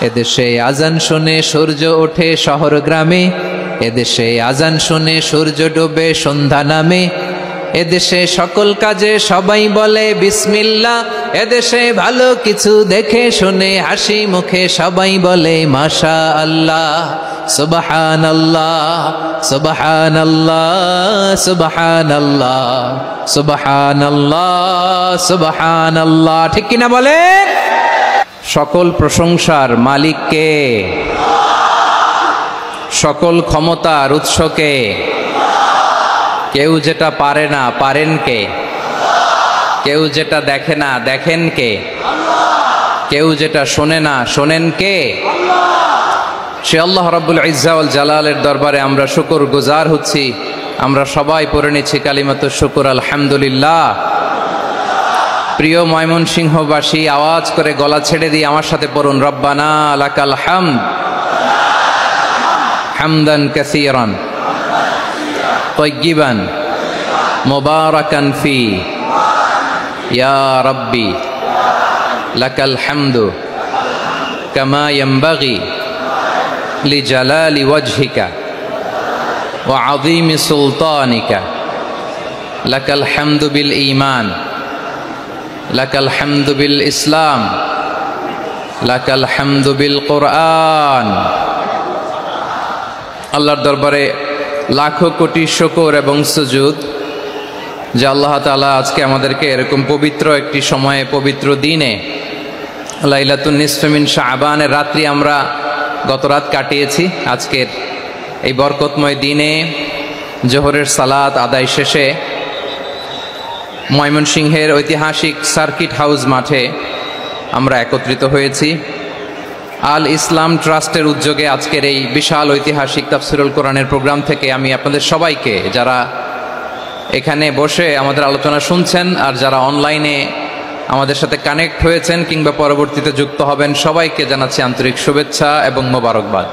এদেশে আজান শুনে সূর্য ওঠে শহর গ্রামে, এদেশে আজান শুনে সূর্য ডোবে সন্ধ্যা নামে, এদেশে সকল কাজে সবাই বলে বিসমিল্লাহ, এদেশে ভালো কিছু দেখে শুনে হাসি মুখে সবাই বলে মাশা আল্লাহ, সুবহানাল্লাহ সুবহানাল্লাহ সুবহানাল্লাহ সুবহানাল্লাহ সুবহানাল্লাহ। ঠিক কিনা বলেন? সকল প্রশংসার মালিক কে? সকল ক্ষমতার উৎস কে? কেউ যেটা পারে না পারেন কে? কেউ যেটা দেখে না দেখেন কে? কেউ যেটা শোনে না শোনেন কে? সে আল্লাহ রাব্বুল ইজ্জা ওয়াল জালালের দরবারে আমরা শুকর গুজার হচ্ছি। আমরা সবাই পড়ে নিচ্ছি কালিমাতুশ শুকর, আলহামদুলিল্লাহ। প্রিয় ময়মনসিংহবাসী, আওয়াজ করে গলা ছেড়ে দিয়ে আমার সাথে পড়ুন, রব্বানা লাকাল হামদ হামদান কাসীরান তাইয়্যিবান মুবারাকান ফি ইয়া রাব্বি লাকাল হামদু কামা ইয়ানবাগি লিজালালি ওয়াজহিকা ওয়া আযীমি সুলতানিকা লাকাল হামদু বিল ঈমান লাকাল হামদু বিল ইসলাম লাকাল হামদু বিল কোরআন। আল্লাহর দরবারে লাখো কোটি শুকর এবং সুজুদ যে আল্লাহ তাআলা আজকে আমাদেরকে এরকম পবিত্র একটি সময়ে, পবিত্র দিনে, লাইলাতুন নিসফে মিন শাবানের রাত্রি আমরা গত রাত কাটিয়েছি। আজকের এই বরকতময় দিনে জোহরের সালাত আদায় শেষে ময়মনসিংহের ঐতিহাসিক সার্কিট হাউস মাঠে আমরা একত্রিত হয়েছি। আল ইসলাম ট্রাস্টের উদ্যোগে আজকের এই বিশাল ঐতিহাসিক তাফসিরুল কোরআনের প্রোগ্রাম থেকে আমি আপনাদের সবাইকে, যারা এখানে বসে আমাদের আলোচনা শুনছেন আর যারা অনলাইনে আমাদের সাথে কানেক্ট হয়েছেন কিংবা পরবর্তীতে যুক্ত হবেন, সবাইকে জানাচ্ছি আন্তরিক শুভেচ্ছা এবং মোবারকবাদ।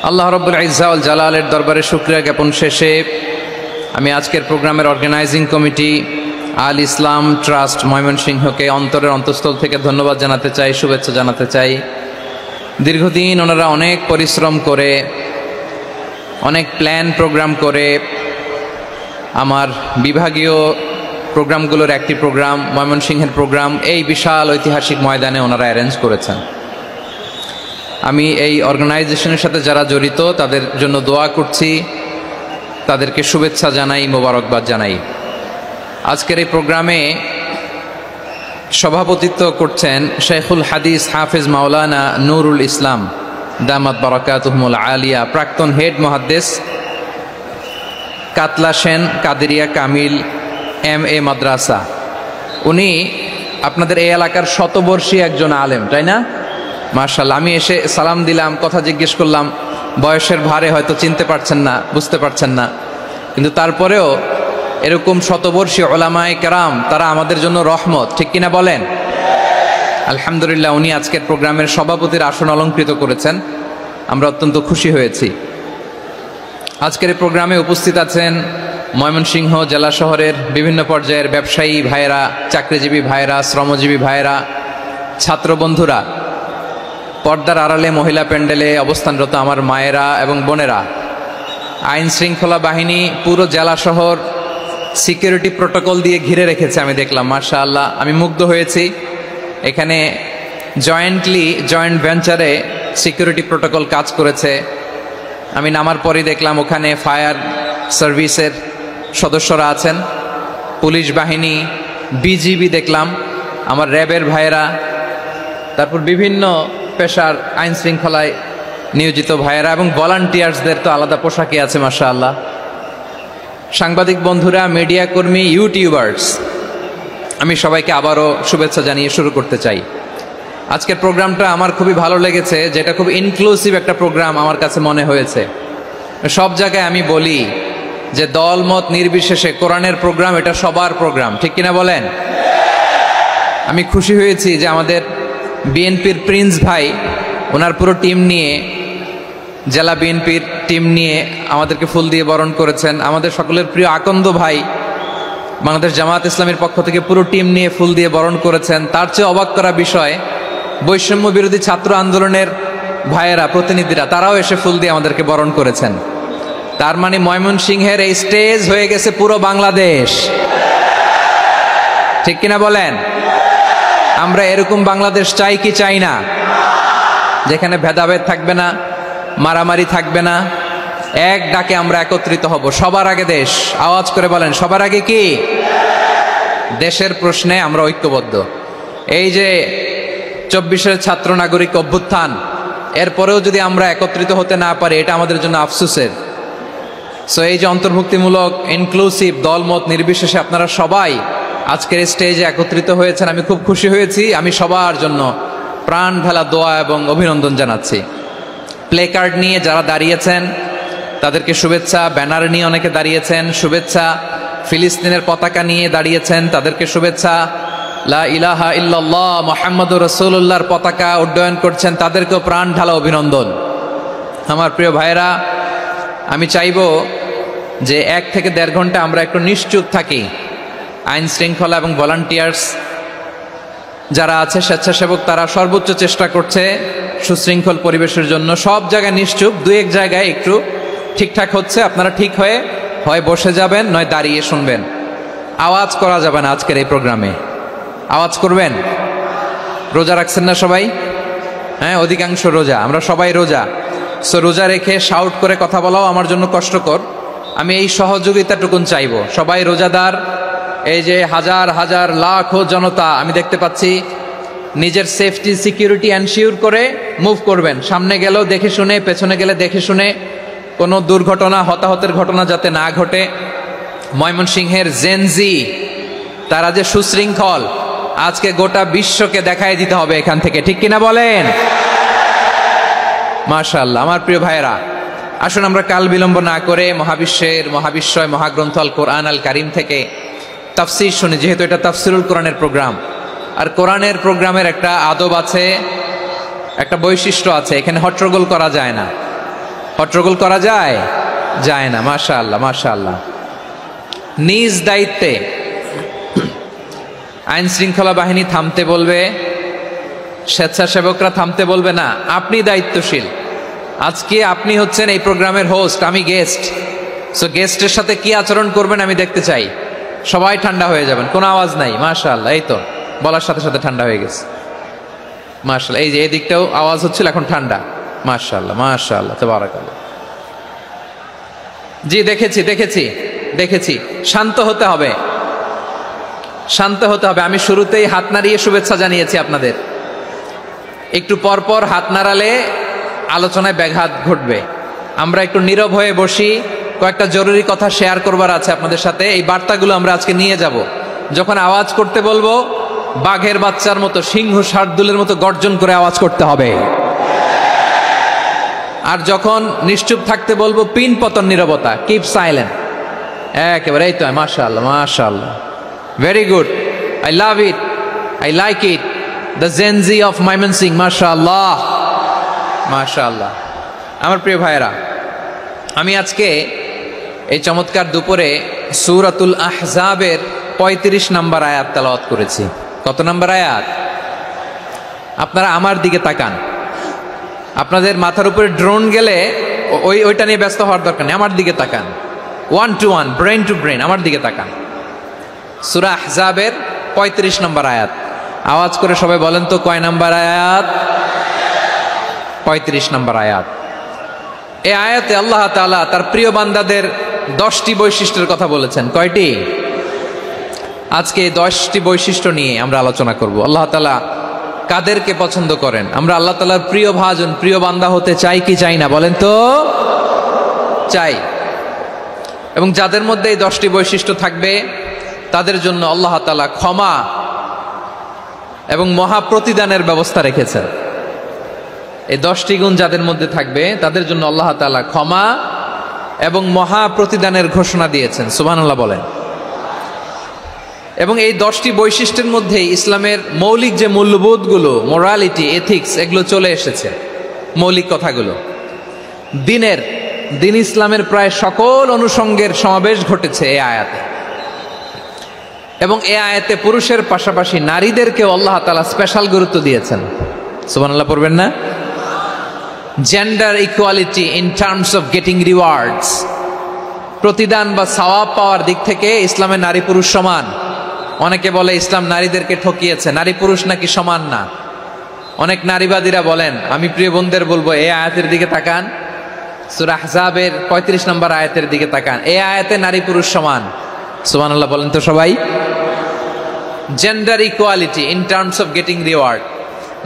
আল্লাহ রাব্বুল ইজ্জা ওয়াল জালালের দরবারে শুকরিয়া জ্ঞাপন শেষে আমি আজকের প্রোগ্রামের অর্গানাইজিং কমিটি আল ইসলাম ট্রাস্ট ময়মনসিংহকে অন্তরের অন্তঃস্থল থেকে ধন্যবাদ জানাতে চাই, শুভেচ্ছা জানাতে চাই। দীর্ঘদিন ওনারা অনেক পরিশ্রম করে, অনেক প্ল্যান প্রোগ্রাম করে আমার বিভাগীয় প্রোগ্রামগুলোর একটি প্রোগ্রাম, ময়মনসিংহের প্রোগ্রাম, এই বিশাল ঐতিহাসিক ময়দানে ওনারা অ্যারেঞ্জ করেছেন। আমি এই অর্গানাইজেশনের সাথে যারা জড়িত তাদের জন্য দোয়া করছি, তাদেরকে শুভেচ্ছা জানাই, মোবারকবাদ জানাই। আজকের এই প্রোগ্রামে সভাপতিত্ব করছেন শেখুল হাদিস হাফেজ মাওলানা নুরুল ইসলাম দামাত বারাকাতুহুমুল আলিয়া, প্রাক্তন হেড মুহাদ্দিস কাতলা সেন কাদেরিয়া কামিল MA মাদ্রাসা। উনি আপনাদের এই এলাকার শতবর্ষী একজন আলেম, তাই না? মাশাআল্লাহ। আমি এসে সালাম দিলাম, কথা জিজ্ঞেস করলাম, বয়সের ভারে হয়তো চিনতে পারছেন না, বুঝতে পারছেন না, কিন্তু তারপরেও এরকম শতবর্ষী উলামায়ে কেরাম তারা আমাদের জন্য রহমত, ঠিক কিনা বলেন? আলহামদুলিল্লাহ। উনি আজকের প্রোগ্রামের সভাপতির আসন অলঙ্কৃত করেছেন, আমরা অত্যন্ত খুশি হয়েছি। আজকের এই প্রোগ্রামে উপস্থিত আছেন ময়মনসিংহ জেলা শহরের বিভিন্ন পর্যায়ের ব্যবসায়ী ভাইয়েরা, চাকরিজীবী ভাইয়েরা, শ্রমজীবী ভাইয়েরা, ছাত্র বন্ধুরা, পর্দার আড়ালে মহিলা প্যান্ডেলে অবস্থানরত আমার মায়েরা এবং বোনেরা, আইন শৃঙ্খলা বাহিনী পুরো জেলা শহর সিকিউরিটি প্রোটোকল দিয়ে ঘিরে রেখেছে। আমি দেখলাম, মাশাআল্লাহ, আমি মুগ্ধ হয়েছি। এখানে জয়েন্ট ভেঞ্চারে সিকিউরিটি প্রোটোকল কাজ করেছে। আমি নামার পরই দেখলাম ওখানে ফায়ার সার্ভিসের সদস্যরা আছেন, পুলিশ বাহিনী, বিজিবি দেখলাম, আমার র্যাবের ভাইয়েরা, তারপর বিভিন্ন পেশার আইন শৃঙ্খলায় নিয়োজিত ভাইয়েরা এবং ভলান্টিয়ার্সদের তো আলাদা পোশাকই আছে, মাশাআল্লাহ। সাংবাদিক বন্ধুরা, মিডিয়া কর্মী, ইউটিউবার্স, আমি সবাইকে আবারও শুভেচ্ছা জানিয়ে শুরু করতে চাই। আজকের প্রোগ্রামটা আমার খুবই ভালো লেগেছে, যেটা খুব ইনক্লুসিভ একটা প্রোগ্রাম আমার কাছে মনে হয়েছে। সব জায়গায় আমি বলি যে দলমত নির্বিশেষে কোরআনের প্রোগ্রাম এটা সবার প্রোগ্রাম, ঠিক কিনা বলেন? আমি খুশি হয়েছি যে আমাদের বিএনপির প্রিন্স ভাই ওনার পুরো টিম নিয়ে, জেলা বিএনপির টিম নিয়ে আমাদেরকে ফুল দিয়ে বরণ করেছেন। আমাদের সকলের প্রিয় আকন্দ ভাই বাংলাদেশ জামায়াত ইসলামীর পক্ষ থেকে পুরো টিম নিয়ে ফুল দিয়ে বরণ করেছেন। তার চেয়ে অবাক করা বিষয় বৈষম্য বিরোধী ছাত্র আন্দোলনের ভাইয়েরা, প্রতিনিধিরা, তারাও এসে ফুল দিয়ে আমাদেরকে বরণ করেছেন। তার মানে ময়মনসিংহের এই স্টেজ হয়ে গেছে পুরো বাংলাদেশ, ঠিক কিনা বলেন? আমরা এরকম বাংলাদেশ চাই কি চাই না? যেখানে ভেদাভেদ থাকবে না, মারামারি থাকবে না, এক ডাকে আমরা একত্রিত হব। সবার আগে দেশ, আওয়াজ করে বলেন সবার আগে কি? দেশের প্রশ্নে আমরা ঐক্যবদ্ধ। এই যে 24-এর ছাত্র নাগরিক অভ্যুত্থান, এরপরেও যদি আমরা একত্রিত হতে না পারি, এটা আমাদের জন্য আফসোসের। সো এই যে অন্তর্ভুক্তিমূলক ইনক্লুসিভ দলমত নির্বিশেষে আপনারা সবাই আজকের স্টেজে একত্রিত হয়েছেন, আমি খুব খুশি হয়েছি। আমি সবার জন্য প্রাণ ঢালা দোয়া এবং অভিনন্দন জানাচ্ছি। প্লে কার্ড নিয়ে যারা দাঁড়িয়েছেন তাদেরকে শুভেচ্ছা, ব্যানার নিয়ে অনেকে দাঁড়িয়েছেন শুভেচ্ছা, ফিলিস্তিনের পতাকা নিয়ে দাঁড়িয়েছেন তাদেরকে শুভেচ্ছা, লা ইলাহা ইল্লাল্লাহ মুহাম্মাদুর রাসূলুল্লাহর পতাকা উড্ডয়ন করছেন তাদেরকেও প্রাণ ঢালা অভিনন্দন। আমার প্রিয় ভাইরা, আমি চাইবো যে 1 থেকে 1.5 ঘন্টা আমরা একটু নিশ্চুপ থাকি। আইন শৃঙ্খলা এবং ভলান্টিয়ার্স যারা আছে, স্বেচ্ছাসেবক, তারা সর্বোচ্চ চেষ্টা করছে সুশৃঙ্খল পরিবেশের জন্য। সব জায়গায় নিশ্চুপ, 2-1 জায়গায় একটু ঠিকঠাক হচ্ছে। আপনারা ঠিক হয়ে হয় বসে যাবেন, নয় দাঁড়িয়ে শুনবেন। আওয়াজ করা যাবে না আজকের এই প্রোগ্রামে। আওয়াজ করবেন? রোজা রাখছেন না সবাই? হ্যাঁ, অধিকাংশ রোজা, আমরা সবাই রোজা। সো রোজা রেখে শাউট করে কথা বলাও আমার জন্য কষ্টকর। আমি এই সহযোগিতাটুকুন চাইবো। সবাই রোজাদার, এই যে হাজার হাজার লাখো জনতা আমি দেখতে পাচ্ছি, নিজের সেফটি সিকিউরিটি এনশিওর করে মুভ করবেন। সামনে গেলেও দেখে শুনে, পেছনে গেলে দেখে শুনে, কোনো দুর্ঘটনা, হতাহতের ঘটনা যাতে না ঘটে। ময়মনসিংহের জেনজি তারা যে সুশৃঙ্খল, আজকে গোটা বিশ্বকে দেখাই দিতে হবে এখান থেকে, ঠিক কিনা বলেন? মাশাআল্লাহ। আমার প্রিয় ভাইয়েরা, আসুন আমরা কাল বিলম্ব না করে মহাবিশ্বের মহাবিশ্বয় মহাগ্রন্থ আল কোরআন আল কারিম থেকে তাফসির শুনি। যেহেতু এটা তাফসিরুল কোরআনের প্রোগ্রাম, আর কোরআনের প্রোগ্রামের একটা আদব আছে, একটা বৈশিষ্ট্য আছে। এখানে হট্টগোল করা যায় না। হট্টগোল করা যায়? যায় না। মাশাআল্লাহ, মাশাআল্লাহ। নিজ দায়িত্বে আইন শৃঙ্খলা বাহিনী থামতে বলবে, স্বেচ্ছাসেবকরা থামতে বলবে না। আপনি দায়িত্বশীল। আজকে আপনি হচ্ছেন এই প্রোগ্রামের হোস্ট, আমি গেস্ট। সো গেস্টের সাথে কি আচরণ করবেন আমি দেখতে চাই। সবাই ঠান্ডা হয়ে যাবেন, কোনো আওয়াজ নাই। মাশাআল্লাহ, এই তো বলার সাথে সাথে ঠান্ডা হয়ে গেছে। মাশাআল্লাহ। এই যে এদিকটাও আওয়াজ হচ্ছিল, এখন ঠান্ডা। মাশাআল্লাহ, মাশাআল্লাহ, তাবারাকাল্লাহ। জি, দেখেছি। শান্ত হতে হবে, শান্ত হতে হবে। আমি শুরুতেই হাত নাড়িয়ে শুভেচ্ছা জানিয়েছি আপনাদের। একটু পর পর হাত নাড়ালে আলোচনায় ব্যাঘাত ঘটবে। আমরা একটু নীরব হয়ে বসি। কয়েকটা জরুরি কথা শেয়ার করবার আছে আপনাদের সাথে। এই বার্তাগুলো আমরা আজকে নিয়ে যাব। যখন আওয়াজ করতে বলবো, বাঘের বাচ্চার মতো, সিংহ শার্দুলের মতো গর্জন করে আওয়াজ করতে হবে। আর যখন নিশ্চুপ থাকতে বলবো, পিন পতন নীরবতা, কিপ সাইলেন্ট। একেবারে এই তো। মাশাআল্লাহ, মাশাআল্লাহ, very good, I love it, I like it, the Gen Z of Mymensingh. মাশাআল্লাহ, মাশাআল্লাহ। আমার প্রিয় ভাইয়েরা, আমি আজকে এই চমৎকার দুপুরে সূরাতুল আহজাবের 35 নম্বর আয়াত তেলাওয়াত করেছি। কত নম্বর আয়াত? আপনারা আমার দিকে তাকান। আপনাদের মাথার উপরে ড্রোন গেলে ওইটা নিয়ে ব্যস্ত হওয়ার দরকার নেই। আমার দিকে তাকান। 1 to 1, ব্রেন টু ব্রেন, আমার দিকে তাকান। সূরা আহজাবের 35 নম্বর আয়াত। আওয়াজ করে সবাই বলেন তো, কয় নম্বর আয়াত? 35 নম্বর আয়াত। এই আয়াতে আল্লাহ তাআলা তার প্রিয় বান্দাদের 10টি বৈশিষ্ট্যের কথা বলেছেন। কয়টি? আজকে এই 10টি বৈশিষ্ট্য নিয়ে আমরা আলোচনা করব। আল্লাহ তাআলা কাদেরকে পছন্দ করেন? আমরা আল্লাহ তাআলার প্রিয় ভাজন, প্রিয় বান্দা হতে চাই কি চাই না? বলেন তো। চাই। এবং যাদের মধ্যে এই 10টি বৈশিষ্ট্য থাকবে তাদের জন্য আল্লাহ তাআলা ক্ষমা এবং মহা প্রতিদানের ব্যবস্থা রেখেছেন। এই 10টি গুণ যাদের মধ্যে থাকবে তাদের জন্য আল্লাহ তাআলা ক্ষমা এবং মহা প্রতিদানের ঘোষণা দিয়েছেন। সুবহানাল্লাহ বলেন। এবং এই 10টি বৈশিষ্ট্যের মধ্যে ইসলামের মৌলিক যে মূল্যবোধগুলো, মোরালিটি, এথিক্স, এগুলো চলে এসেছে। মৌলিক কথাগুলো দিন ইসলামের প্রায় সকল অনুষঙ্গের সমাবেশ ঘটেছে এই আয়াতে। এবং এই আয়াতে পুরুষের পাশাপাশি নারীদেরকেও আল্লাহ তাআলা স্পেশাল গুরুত্ব দিয়েছেন। সুবহানাল্লাহ পড়বেন না? Gender equality in terms of getting rewards, প্রতিদান বা সওয়াব পাওয়ার দিক থেকে ইসলামে নারী পুরুষ সমান। অনেকে বলে ইসলাম নারীদেরকে ঠকিয়েছে, নারী পুরুষ নাকি সমান না। অনেক নারীবাদীরা বলেন, আমি প্রিয় বোনদের বলবো এই আয়াতের দিকে তাকান, সূরা আহজাবের 35 নম্বর আয়াতের দিকে তাকান। এই আয়াতে নারী পুরুষ সমান। সুবহানাল্লাহ বলেন তো সবাই। Gender equality in terms of getting reward,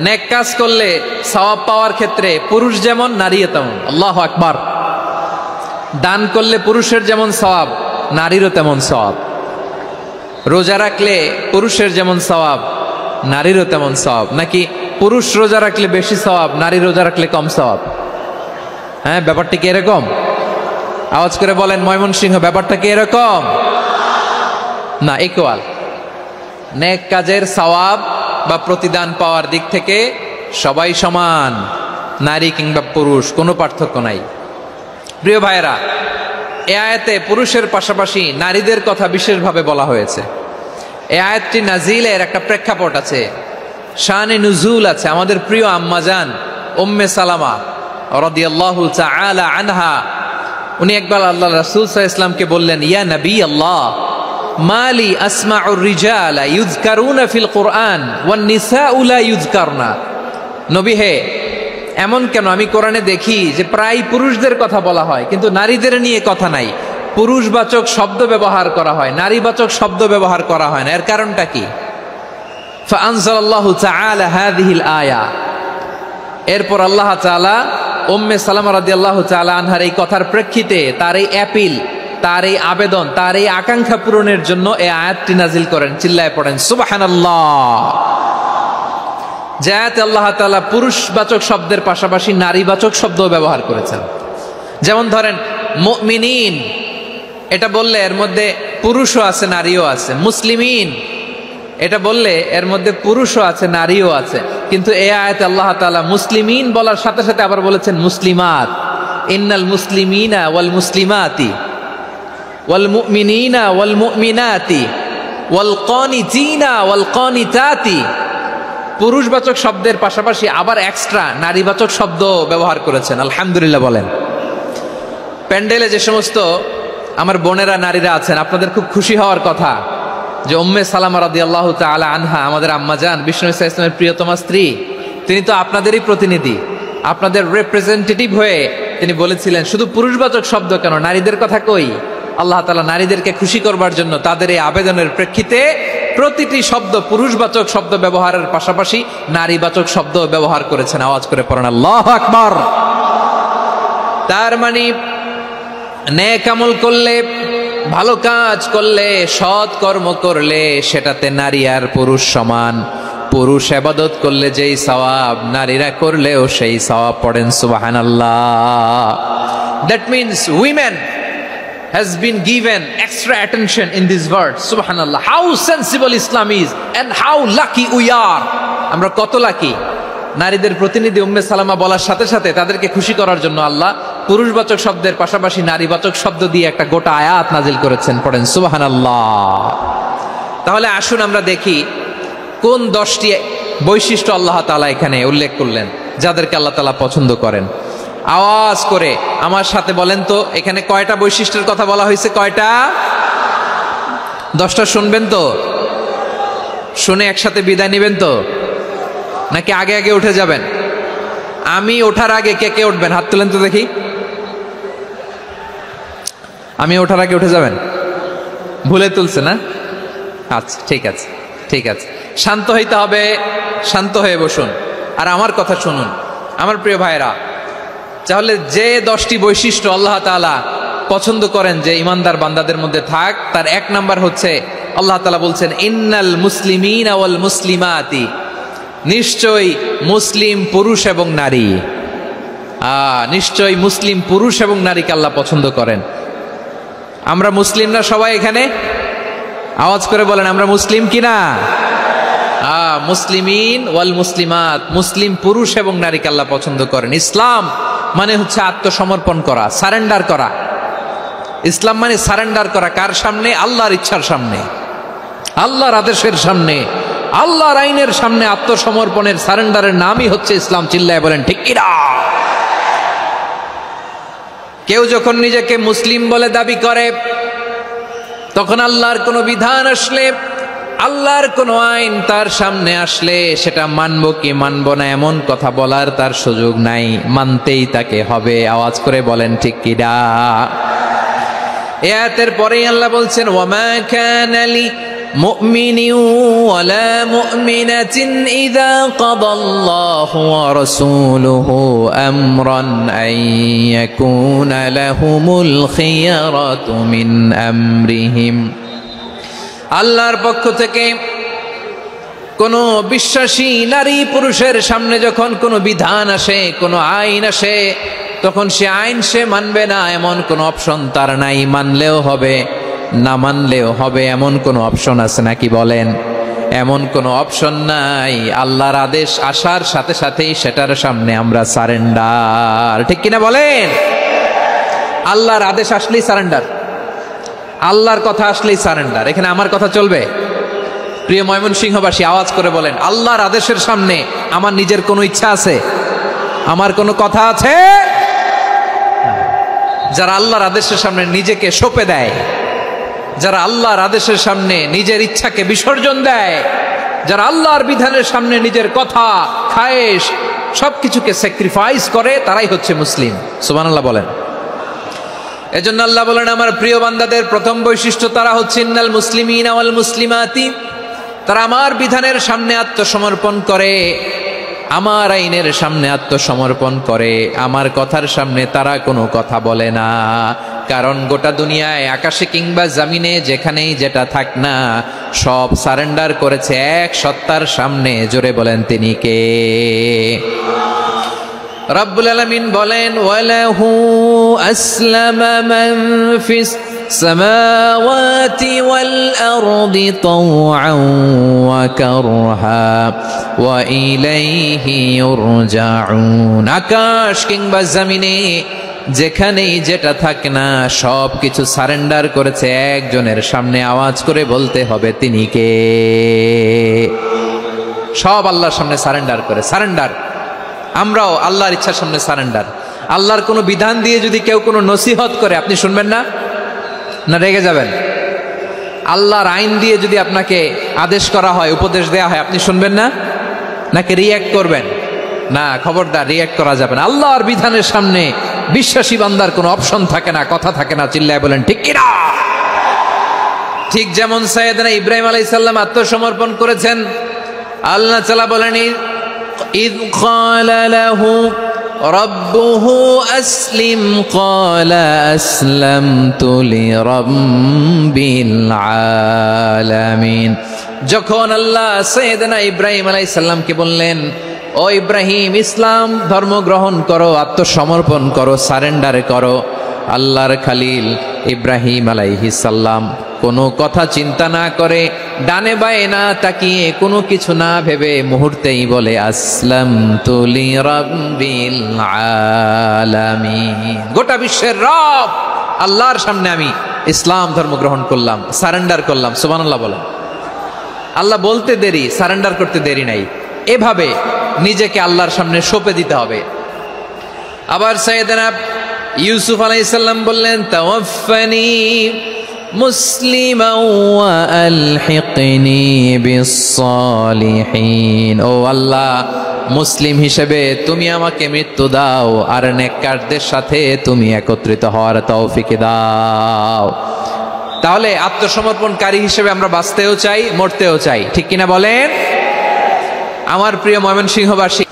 নেক কাজ করলে সওয়াব পাওয়ার ক্ষেত্রে পুরুষ যেমন নারীও তেমন। আল্লাহু আকবার। দান করলে পুরুষের যেমন সওয়াব, নারীরও তেমন সওয়াব। রোজা রাখলে পুরুষের যেমন সওয়াব, নারীরও তেমন সওয়াব। নাকি পুরুষ রোজা রাখলে বেশি সওয়াব, নারী রোজা রাখলে কম সওয়াব? হ্যাঁ, ব্যাপারটা কি এরকম? আওয়াজ করে বলেন ময়মনসিংহ, ব্যাপারটা কি এরকম? না, ইকুয়াল। নেক কাজের সওয়াব বা প্রতিদান পাওয়ার দিক থেকে সবাই সমান, নারী কিংবা পুরুষ, কোনো পার্থক্য নাই। প্রিয় ভাইয়েরা, এই আয়াতে পুরুষের পাশাপাশি নারীদের কথা বিশেষভাবে বলা হয়েছে। এই আয়াতটি নাজিলের একটা প্রেক্ষাপট আছে, শানে নুজুল আছে। আমাদের প্রিয় আম্মাজান উম্মে সালামা রাদিয়াল্লাহু তাআলা আনহা, উনি একবার আল্লাহ রাসূল সাল্লাল্লাহু আলাইহি ওয়াসাল্লামকে বললেন, ইয়া নবী আল্লাহ, মালি আসমাউর রিজালা ইউযকারুনা ফিল কুরআন ওয়ান নিসাউ লা ইউযকারনা। নবী হে, এমন কেন আমি কোরআনে দেখি যে প্রায় পুরুষদের কথা বলা হয় কিন্তু নারীদের নিয়ে কথা নাই। পুরুষবাচক শব্দ ব্যবহার করা হয়, নারীবাচক শব্দ ব্যবহার করা হয় না। এর কারণটা কি? ফাআনজালাল্লাহু তাআলা হাযিহিল আয়া। এরপর আল্লাহ তাআলা উম্মে সালামা রাদিয়াল্লাহু তাআলা আনহার এই কথার প্রেক্ষিতে, তার এই অ্যাপিল, তার এই আবেদন, তার এই আকাঙ্ক্ষা পূরণের জন্য এই আয়াতটি নাজিল করেন। চিল্লায় পড়েন সুবহানাল্লাহ। যে আয়াতে আল্লাহ তাআলা পুরুষবাচক শব্দের পাশাপাশি নারীবাচক শব্দ ব্যবহার করেছেন। যেমন ধরেন মুমিনিন, এটা বললে এর মধ্যে পুরুষও আছে নারীও আছে। মুসলিমিন, এটা বললে এর মধ্যে পুরুষও আছে নারীও আছে। কিন্তু এই আয়াতে আল্লাহ তাআলা মুসলিমিন বলার সাথে সাথে আবার বলেছেন মুসলিমাত। ইন্নাল মুসলিমিনা ওয়াল মুসলিমাতি ওয়াল মুমিনিনা ওয়াল মুমিনাতি ওয়াল কানিতিনা ওয়াল কানিতাতি। পুরুষবাচক শব্দের পাশাপাশি আবার এক্সট্রা নারীবাচক শব্দ ব্যবহার করেছেন। আলহামদুলিল্লাহ বলেন। প্যান্ডেলে যে সমস্ত আমার বোনেরা নারীরা আছেন, আপনাদের খুব খুশি হওয়ার কথা যে উম্মে সালামা রাদিয়াল্লাহু তাআলা আনহা, আমাদের আম্মাজান বিষ্ণু ইসা ইসলামের প্রিয়তমা স্ত্রী, তিনি তো আপনাদেরই প্রতিনিধি, আপনাদের রিপ্রেজেন্টেটিভ হয়ে তিনি বলেছিলেন শুধু পুরুষবাচক শব্দ কেন, নারীদের কথা কই। আল্লাহ তাআলা নারীদেরকে খুশি করবার জন্য তাদের এই আবেদনের প্রেক্ষিতে প্রতিটি শব্দ পুরুষবাচক শব্দ ব্যবহারের পাশাপাশি নারীবাচক শব্দ ব্যবহার করেছেন। আওয়াজ করে পড়েন আল্লাহু আকবার। তার মানে নেক আমল করলে, ভালো কাজ করলে, সৎ কর্ম করলে সেটাতে নারী আর পুরুষ সমান। পুরুষ ইবাদত করলে যেই সওয়াব, নারীরা করলেও সেই সওয়াব। পড়েন সুবহানাল্লাহ। That means women has been given extra attention in this verse. Subhanallah. How sensible Islam is and how lucky we are. আমরা কত লাকি। নারীদের প্রতিনিধি উম্মে সালামা বলার সাথে সাথে তাদেরকে খুশি করার জন্য আল্লাহ পুরুষবাচক শব্দের পাশাপাশি নারীবাচক শব্দ দিয়ে একটা গোটা আয়াত নাজিল করেছেন। পড়েন সুবহানাল্লাহ। তাহলে আসুন আমরা দেখি কোন 10টি বৈশিষ্ট্য আল্লাহ তাআলা এখানে উল্লেখ করলেন যাদেরকে আল্লাহ তাআলা পছন্দ করেন। আওয়াজ করে আমার সাথে বলেন তো, এখানে কয়টা বৈশিষ্ট্যের কথা বলা হয়েছে? কয়টা? 10টা শুনবেন তো? শুনে একসাথে বিদায় নেবেন তো, নাকি আগে আগে উঠে যাবেন? আমি ওঠার আগে কে কে উঠবেন? হাত তুলেন তো দেখি। আমি ওঠার আগে উঠে যাবেন? ভুলে তুলছে না? আচ্ছা, ঠিক আছে, ঠিক আছে। শান্ত হইতে হবে, শান্ত হয়ে বসুন আর আমার কথা শুনুন আমার প্রিয় ভাইরা। তাহলে যে 10টি বৈশিষ্ট্য আল্লাহ তাআলা পছন্দ করেন যে ইমানদার বান্দাদের মধ্যে থাক, তার 1 নাম্বার হচ্ছে আল্লাহ তাআলা বলছেন ইন্নাল মুসলিমিনা ওয়াল মুসলিমাতি, নিশ্চয়ই মুসলিম পুরুষ এবং নারী। নিশ্চয়ই মুসলিম পুরুষ এবং নারীকে আল্লাহ পছন্দ করেন। আমরা মুসলিম না সবাই এখানে? আওয়াজ করে বলেন আমরা মুসলিম কিনা? মুসলিমিন ওয়াল মুসলিমাত, মুসলিম পুরুষ এবং নারীকে আল্লাহ পছন্দ করেন। ইসলাম মানে হচ্ছে আত্মসমর্পণ করা, সারেন্ডার করা। ইসলাম মানে সারেন্ডার করা কার সামনে? আল্লাহর ইচ্ছার সামনে, আল্লাহর আদেশের সামনে, আল্লাহর আইনের সামনে আত্মসমর্পণের সারেন্ডারের নামই হচ্ছে ইসলাম। চিল্লায় বলেন ঠিক কিনা? কেউ যখন নিজেকে মুসলিম বলে দাবি করে, তখন আল্লাহর কোনো বিধান আসলে, আল্লাহর কোনো আইন তার সামনে আসলে সেটা মানবো কি মানবো না এমন কথা বলার তার সুযোগ নাই, মানতেই তাকে হবে। আওয়াজ করে বলেন ঠিক কিনা? এই আয়াতের পরেই আল্লাহ বলছেন, ওয়ামা কানা লি মুমিনিন ওয়ালা মুমিনাতিন ইযা কাদাল্লাহু ওয়া রাসূলুহু আমরান আন ইয়াকুনা লাহুমুল খিয়ারাতু মিন আমরিহিম। আল্লাহর পক্ষ থেকে কোনো বিশ্বাসী নারী পুরুষের সামনে যখন কোনো বিধান আসে, কোনো আইন আসে, তখন সে আইন সে মানবে না এমন কোনো অপশন তার নাই। মানলেও হবে, না মানলেও হবে এমন কোনো অপশন আছে নাকি বলেন? এমন কোনো অপশন নাই। আল্লাহর আদেশ আসার সাথে সাথেই সেটার সামনে আমরা সারেন্ডার। ঠিক কিনা বলেন? আল্লাহর আদেশ আসলেই সারেন্ডার, আল্লাহর কথা আসলেই সারেন্ডার। এখানে আমার কথা চলবে? প্রিয় ময়মনসিংহবাসী, আওয়াজ করে বলেন, আল্লাহর আদেশের সামনে আমার নিজের কোনো ইচ্ছা আছে? আমার কোনো কথা আছে? যারা আল্লাহর আদেশের সামনে নিজেকে সঁপে দেয়, যারা আল্লাহর আদেশের সামনে নিজের ইচ্ছাকে বিসর্জন দেয়, যারা আল্লাহর বিধানের সামনে নিজের কথা, খায়েশ সবকিছুকে স্যাক্রিফাইস করে, তারাই হচ্ছে মুসলিম। সুবহানাল্লাহ বলেন। এজন্য আল্লাহ বলেন, আমার প্রিয় বান্দাদের প্রথম বৈশিষ্ট্য তারা হচ্ছে ইন্নাল মুসলিমিনা ওয়াল মুসলিমাতি, তারা আমার বিধানের সামনে আত্মসমর্পণ করে, আমার আইনের সামনে আত্মসমর্পণ করে, আমার কথার সামনে তারা কোনো কথা বলে না। কারণ গোটা দুনিয়ায় আকাশে কিংবা জমিনে যেখানেই যেটা থাক না, সব সারেন্ডার করেছে এক সত্তার সামনে। জোরে বলেন তিনি কে? রব্বুল আলামিন বলেন, ওয়ালাহু আসলামা মান ফিস সামাওয়াতি ওয়াল আরদি তাওআন ওয়া কারহা ওয়া ইলাইহি ইউরজাউন। আকাশ কিংবা জমিনে যেখানেই যেটা থাকে না, সব কিছু সারেন্ডার করেছে একজনের সামনে। আওয়াজ করে বলতে হবে তিনি কে? সব আল্লাহর সামনে সারেন্ডার করে। সারেন্ডার। আমরাও আল্লাহর ইচ্ছার সামনে সারেন্ডার। আল্লাহর কোনো বিধান দিয়ে যদি কেউ কোনো নসিহত করে, আপনি শুনবেন না? না রেগে যাবেন? আল্লাহর আইন দিয়ে যদি আপনাকে আদেশ করা হয়, উপদেশ দেয়া হয়, আপনি শুনবেন না? নাকি রিয়্যাক্ট করবেন? না, খবরদার, রিয়্যাক্ট করা যাবে না। আল্লাহর বিধানের সামনে বিশ্বাসী বান্দার কোনো অপশন থাকে না, কথা থাকে না। চিল্লায় বলেন ঠিক কিনা? ঠিক যেমন সাইয়েদনা ইব্রাহিম আলাইহিস সালাম আত্মসমর্পণ করেছেন। আল্লাহ তাআলা বলেন, ইয ক্বালা লাহু রাব্বুহু আসলিম ক্বালা আসলামতু লিরাব্বিল আলামিন। যখন আল্লাহ সাইয়েদনা ইব্রাহিম আলাইহিস সালামকে বললেন, ও ইব্রাহিম, ইসলাম ধর্ম গ্রহণ করো, আত্মসমর্পণ করো, সারেন্ডার করো, আল্লাহর খালিল ইব্রাহিম আলাইহিস সালাম কোনো কথা চিন্তা না করে, ডানে বায়ে না তাকিয়ে, কোনো কিছু না ভেবে মুহূর্তেই বলে, আসলামতু লিরাব্বিল আলামিন। গোটা বিশ্বের রব আল্লাহর সামনে আমি ইসলাম ধর্ম গ্রহণ করলাম, সারেন্ডার করলাম। সুবহানাল্লাহ বলেন। আল্লাহ বলতে দেরি, সারেন্ডার করতে দেরি নাই। এভাবে নিজেকে আল্লাহর সামনে সঁপে দিতে হবে। আবার সাইয়েদনা ইউসুফ আলাইহিস সালাম বললেন, তাওয়াফফানি মুসলিমান ওয়া আলহিকনি বিস-সালিহিন। ও আল্লাহ, মুসলিম হিসেবে তুমি আমাকে মৃত্যু দাও, আর নেককারদের সাথে তুমি একত্রিত হওয়ার তৌফিক দাও। তাহলে আত্মসমর্পণকারী হিসেবে আমরা বাঁচতেও চাই, মরতেও চাই। ঠিক কিনা বলেন? আমার প্রিয় ময়মনসিংহবাসী,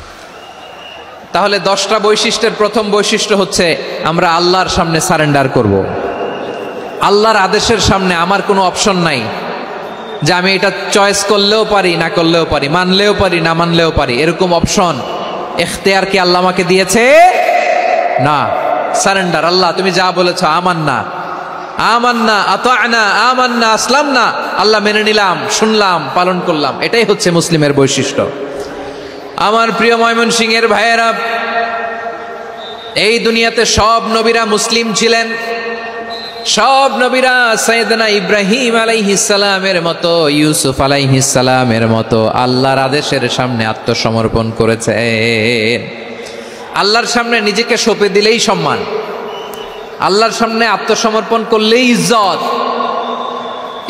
তাহলে 10টা বৈশিষ্ট্যের প্রথম বৈশিষ্ট্য হচ্ছে আমরা আল্লাহর সামনে সারেন্ডার করব। আল্লাহর আদেশের সামনে আমার কোনো অপশন নাই যে আমি এটা চয়েস করলেও পারি, না করলেও পারি, মানলেও পারি, না মানলেও পারি। এরকম অপশন, এখতিয়ার কি আল্লাহ আমাকে দিয়েছে? না। সারেন্ডার। আল্লাহ তুমি যা বলেছো, আমান্না আমান্না আতা'না আমান্না আসলামনা, আল্লাহ মেনে নিলাম, শুনলাম, পালন করলাম। এটাই হচ্ছে মুসলিমের বৈশিষ্ট্য। আমার প্রিয় ময়মনসিংহের ভাইয়েরা, এই দুনিয়াতে সব নবীরা মুসলিম ছিলেন, সব নবীরা সাইয়েদনা ইব্রাহিম আলাইহিস সালামের মতো, ইউসুফ আলাইহিস সালামের মতো আল্লাহর আদেশের সামনে আত্মসমর্পণ করেছেন। আল্লাহর সামনে নিজেকে সঁপে দিলেই সম্মান, আল্লাহর সামনে আত্মসমর্পণ করলেই ইজ্জত।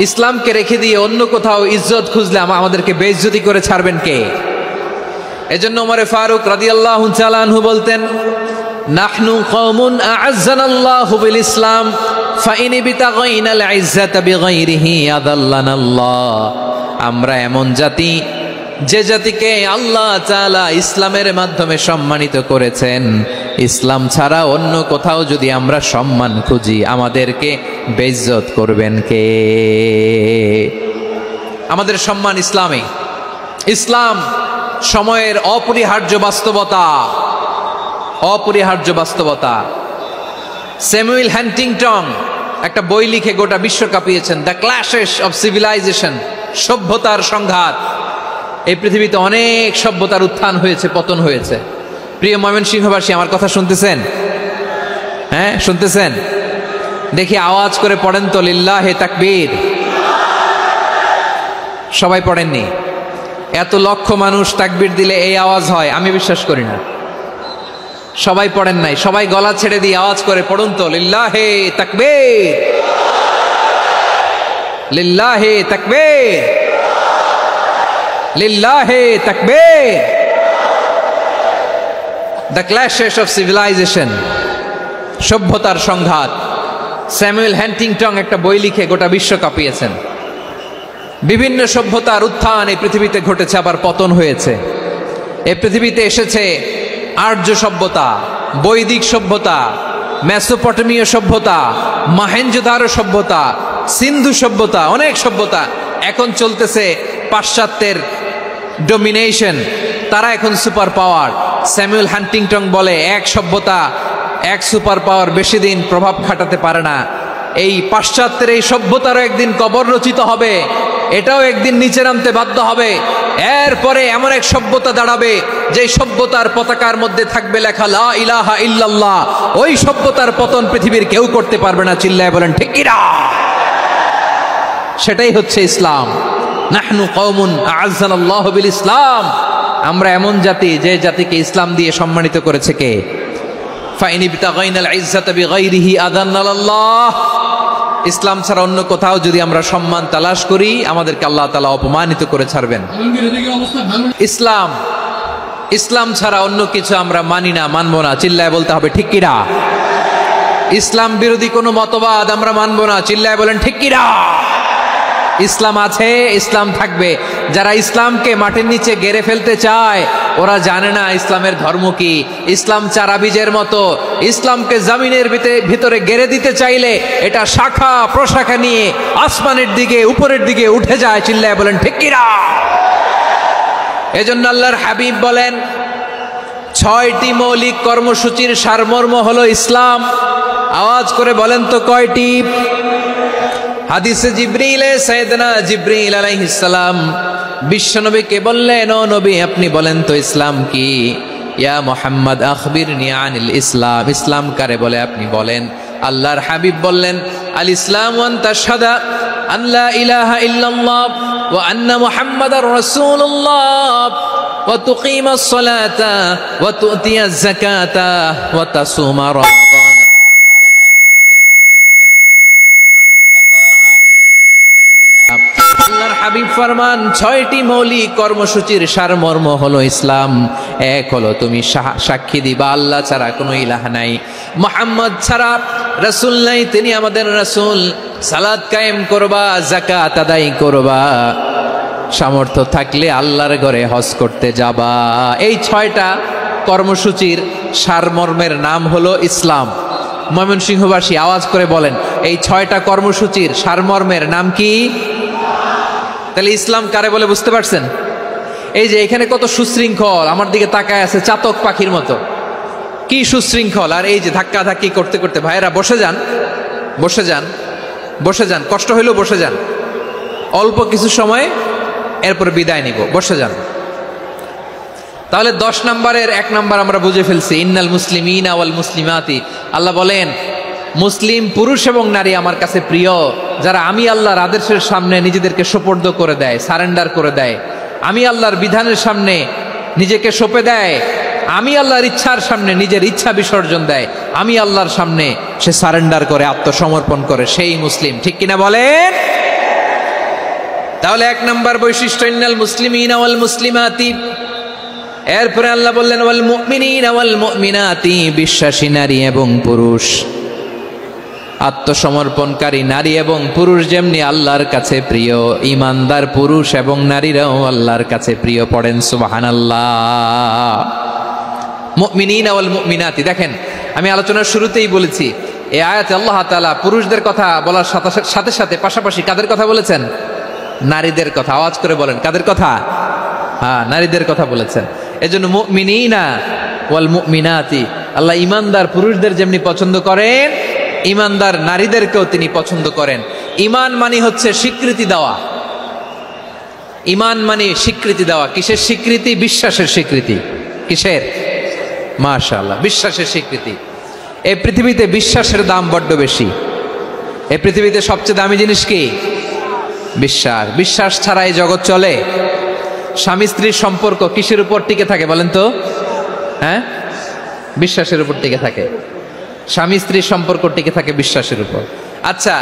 ইসলামকে রেখে দিয়ে অন্য কোথাও ইজ্জত খুঁজলে আমাদেরকে বেইজ্জতি করে ছাড়বেন কে? এজন্য ওমরে ফারুক রাদিয়াল্লাহু তাআলা আনহু বলতেন, নাহনু কওমুন আ'আজ্জানাল্লাহু বিল ইসলাম ফাইন বিতাগাইনাল ইজ্জাতা বিগাইরিহি আযাল্লানাল্লাহ। আমরা এমন জাতি, যে জাতিকে আল্লাহ তাআলা ইসলামের মাধ্যমে সম্মানিত করেছেন, ইসলাম ছাড়া অন্য কোথাও যদি আমরা সম্মান খুঁজি আমাদেরকে বেইজ্জত করবেন কে? আমাদের সম্মান ইসলামে। ইসলাম সময়ের অপরিহার্য বাস্তবতা, অপরিহার্য বাস্তবতা। স্যামুয়েল হ্যান্টিংটন একটা বই লিখে গোটা বিশ্ব কাঁপিয়েছেন, দ্য ক্ল্যাশেস অফ সিভিলাইজেশন, সভ্যতার সংঘাত। এই পৃথিবীতে অনেক সভ্যতার উত্থান হয়েছে, পতন হয়েছে। প্রিয় ময়মনসিংহবাসী, আমার কথা শুনতেছেন? হ্যাঁ, শুনতেছেন? দেখি আওয়াজ করে পড়েন তো, লিল্লাহে তাকবীর। সবাই পড়েননি? এত লক্ষ মানুষ তাকবীর দিলে এই আওয়াজ হয়? আমি বিশ্বাস করি না। সবাই পড়েন নাই, সবাই গলা ছেড়ে দিয়ে আওয়াজ করে পড়ুন তো, লিল্লাহে তাকবীর, লিল্লাহে তাকবীর, লিল্লাহে তাকবীর। দ্য ক্ল্যাশেস অফ সিভিলাইজেশন, সভ্যতার সংঘাত। স্যামুয়েল হ্যান্টিংটন একটা বই লিখে গোটা বিশ্ব কাঁপিয়েছেন। বিভিন্ন সভ্যতার উত্থান এই পৃথিবীতে ঘটেছে, আবার পতন হয়েছে। এই পৃথিবীতে এসেছে আর্য সভ্যতা, বৈদিক সভ্যতা, মেসোপটেমীয় সভ্যতা, মহেঞ্জোদারো সভ্যতা, সিন্ধু সভ্যতা, অনেক সভ্যতা। এখন চলতেছে পাশ্চাত্যের ডোমিনেশন, তারা এখন সুপার পাওয়ার। স্যামুয়েল হ্যান্টিংটন বলে, এক সভ্যতা, এক সুপার পাওয়ার বেশি দিন প্রভাব খাটাতে পারে না। এই পাশ্চাত্যের এই সভ্যতারও একদিন কবর রচিত হবে, এটাও একদিন নিচে নামতে বাধ্য হবে। এরপরে এমন এক সভ্যতা দাঁড়াবে যে সভ্যতার পতাকার মধ্যে থাকবে লেখা লা ইলাহা ইল্লাল্লাহ। ওই সভ্যতার পতন পৃথিবীর কেউ করতে পারবে না। চিল্লায় বলেন ঠিক কিনা? সেটাই হচ্ছে ইসলাম। নাহনু কওমুন আ'আজ্জানাল্লাহু বিল ইসলাম। আমরা এমন জাতি, যে জাতিকে ইসলাম দিয়ে সম্মানিত করেছে কে? ফাইন বিতাগাইনাল ইজ্জাতা বিগাইরিহি আযাল্লানাল্লাহ। ইসলাম ছাড়া অন্য কোথাও যদি আমরা সম্মান তালাশ করি আমাদেরকে আল্লাহ তাআলা অপমানিত করে ছাড়বেন। ইসলাম, ইসলাম ছাড়া অন্য কিছু আমরা মানি না, মানবো না। চিল্লায় বলতে হবে ঠিক কিনা? ইসলাম বিরোধী কোনো মতবাদ আমরা মানবো না। চিল্লায় বলেন ঠিক কিনা? ইসলাম আছে, ইসলাম থাকবে। যারা ইসলামকে মাটির নিচে গেড়ে ফেলতে চায় ওরা জানে না ইসলামের ধর্ম কি। ইসলাম চারা বীজের মতো, ইসলামকে জমিনের ভিতরে গেড়ে দিতে চাইলে এটা শাখা প্রশাখা নিয়ে আসমানের দিকে, উপরের দিকে উঠে যায়। চিল্লায় বলেন ঠিক কিনা? এজন্য আল্লাহর হাবিব বলেন, 6টি মৌলিক কর্মসূচির সারমর্ম হলো ইসলাম। আওয়াজ করে বলেন তো কয়টি? হাদিসে জিবরিলে সাইয়েদনা জিবরিল আলাইহিস সালাম বিশ্বনবীকে বললেন, ও নবী আপনি বলেন তো ইসলাম কি? ইয়া মুহাম্মদ আখবিরনি আনিল ইসলাম। ইসলাম কারে বলে আপনি বলেন। আল্লাহর হাবিব বললেন, আল ইসলামু আন তাশহাদা আন লা ইলাহা ইল্লাল্লাহ ওয়া আন্না মুহাম্মাদার রাসূলুল্লাহ ওয়া তুকিমাস সালাতা ওয়া তুতিয়াজ যাকাতা ওয়া তাসুমা রমাদান। আল্লাহর হাবিব ফরমান, 6টি মৌলিক কর্মসূচির সারমর্ম হলো ইসলাম। এক হলো তুমি সাক্ষী দিবা আল্লাহ ছাড়া কোনো ইলাহ নাই, মুহাম্মদ ছাড়া রাসূল নাই, তিনি আমাদের রাসূল। সালাত কায়েম করবা, যাকাত আদায় করবা, সামর্থ্য থাকলে আল্লাহর ঘরে হজ করতে যাবা। এই 6টা কর্মসূচির সারমর্মের নাম হলো ইসলাম। ময়মনসিংহবাসী আওয়াজ করে বলেন, এই 6টা কর্মসূচির সারমর্মের নাম কি? তাহলে ইসলাম কারে বলে বুঝতে পারছেন? এই যে এখানে কত সুশৃঙ্খল, আমার দিকে তাকায় আছে চাতক পাখির মতো, কি সুশৃঙ্খল। আর এই যে ধাক্কা ধাক্কি করতে করতে, ভাইয়েরা বসে যান, বসে যান, বসে যান, কষ্ট হইলেও বসে যান, অল্প কিছু সময় এরপর বিদায় নিব, বসে যান। তাহলে 10 নম্বরের 1 নম্বর আমরা বুঝে ফেলছি, ইন্নাল মুসলিমিনা ওয়াল মুসলিমাতি। আল্লাহ বলেন মুসলিম পুরুষ এবং নারী আমার কাছে প্রিয়, যারা আমি আল্লাহর আদেশের সামনে নিজেদেরকে সোপর্দ করে দেয়, সারেন্ডার করে দেয়, আমি আল্লাহর বিধানের সামনে নিজেকে সঁপে দেয়, আমি আল্লাহর ইচ্ছার সামনে নিজের ইচ্ছা বিসর্জন দেয়, আমি আল্লাহর সামনে সে সারেন্ডার করে, আত্মসমর্পণ করে, সেই মুসলিম। ঠিক কিনা বলেন? তাহলে এক নাম্বার বৈশিষ্ট্য ইন্নাল মুসলিমিনা ওয়াল মুসলিমাতি। এরপরে আল্লাহ বললেন ওয়াল মুমিনিনা ওয়াল মুমিনাতি, বিশ্বাসী নারী এবং পুরুষ, আত্মসমর্পণকারী নারী এবং পুরুষ যেমনি আল্লাহর কাছে প্রিয়, ইমানদার পুরুষ এবং নারীরাও আল্লাহর কাছে প্রিয়। পড়েন সুবহানাল্লাহ। মুমিনিনা ওয়াল মুমিনাতি, দেখেন আমি আলোচনার শুরুতেই বলেছি এই আয়াতে আল্লাহ তাআলা পুরুষদের কথা বলার সাথে সাথে পাশাপাশি কাদের কথা বলেছেন? নারীদের কথা। আওয়াজ করে বলেন, কাদের কথা? হ্যাঁ, নারীদের কথা বলেছেন। এজন্য মুমিনিনা ওয়াল মুমিনাতি, আল্লাহ ইমানদার পুরুষদের যেমনি পছন্দ করেন, ইমানদার নারীদেরকেও তিনি পছন্দ করেন। ঈমান মানে হচ্ছে স্বীকৃতি দেওয়া। ঈমান মানে স্বীকৃতি দেওয়া। কিসের স্বীকৃতি? বিশ্বাসের স্বীকৃতি। কিসের? মাশাআল্লাহ, বিশ্বাসের স্বীকৃতি। এই পৃথিবীতে বিশ্বাসের দাম বড্ড বেশি। এই পৃথিবীতে সবচেয়ে দামি জিনিস কি? বিশ্বাস। বিশ্বাস ছাড়া এই জগৎ চলে? স্বামী স্ত্রীর সম্পর্ক কিসের উপর টিকে থাকে বলেন তো? হ্যাঁ, বিশ্বাসের উপর টিকে থাকে। স্বামী স্ত্রীর সম্পর্ক টিকে থাকে বিশ্বাসের উপর। আচ্ছা,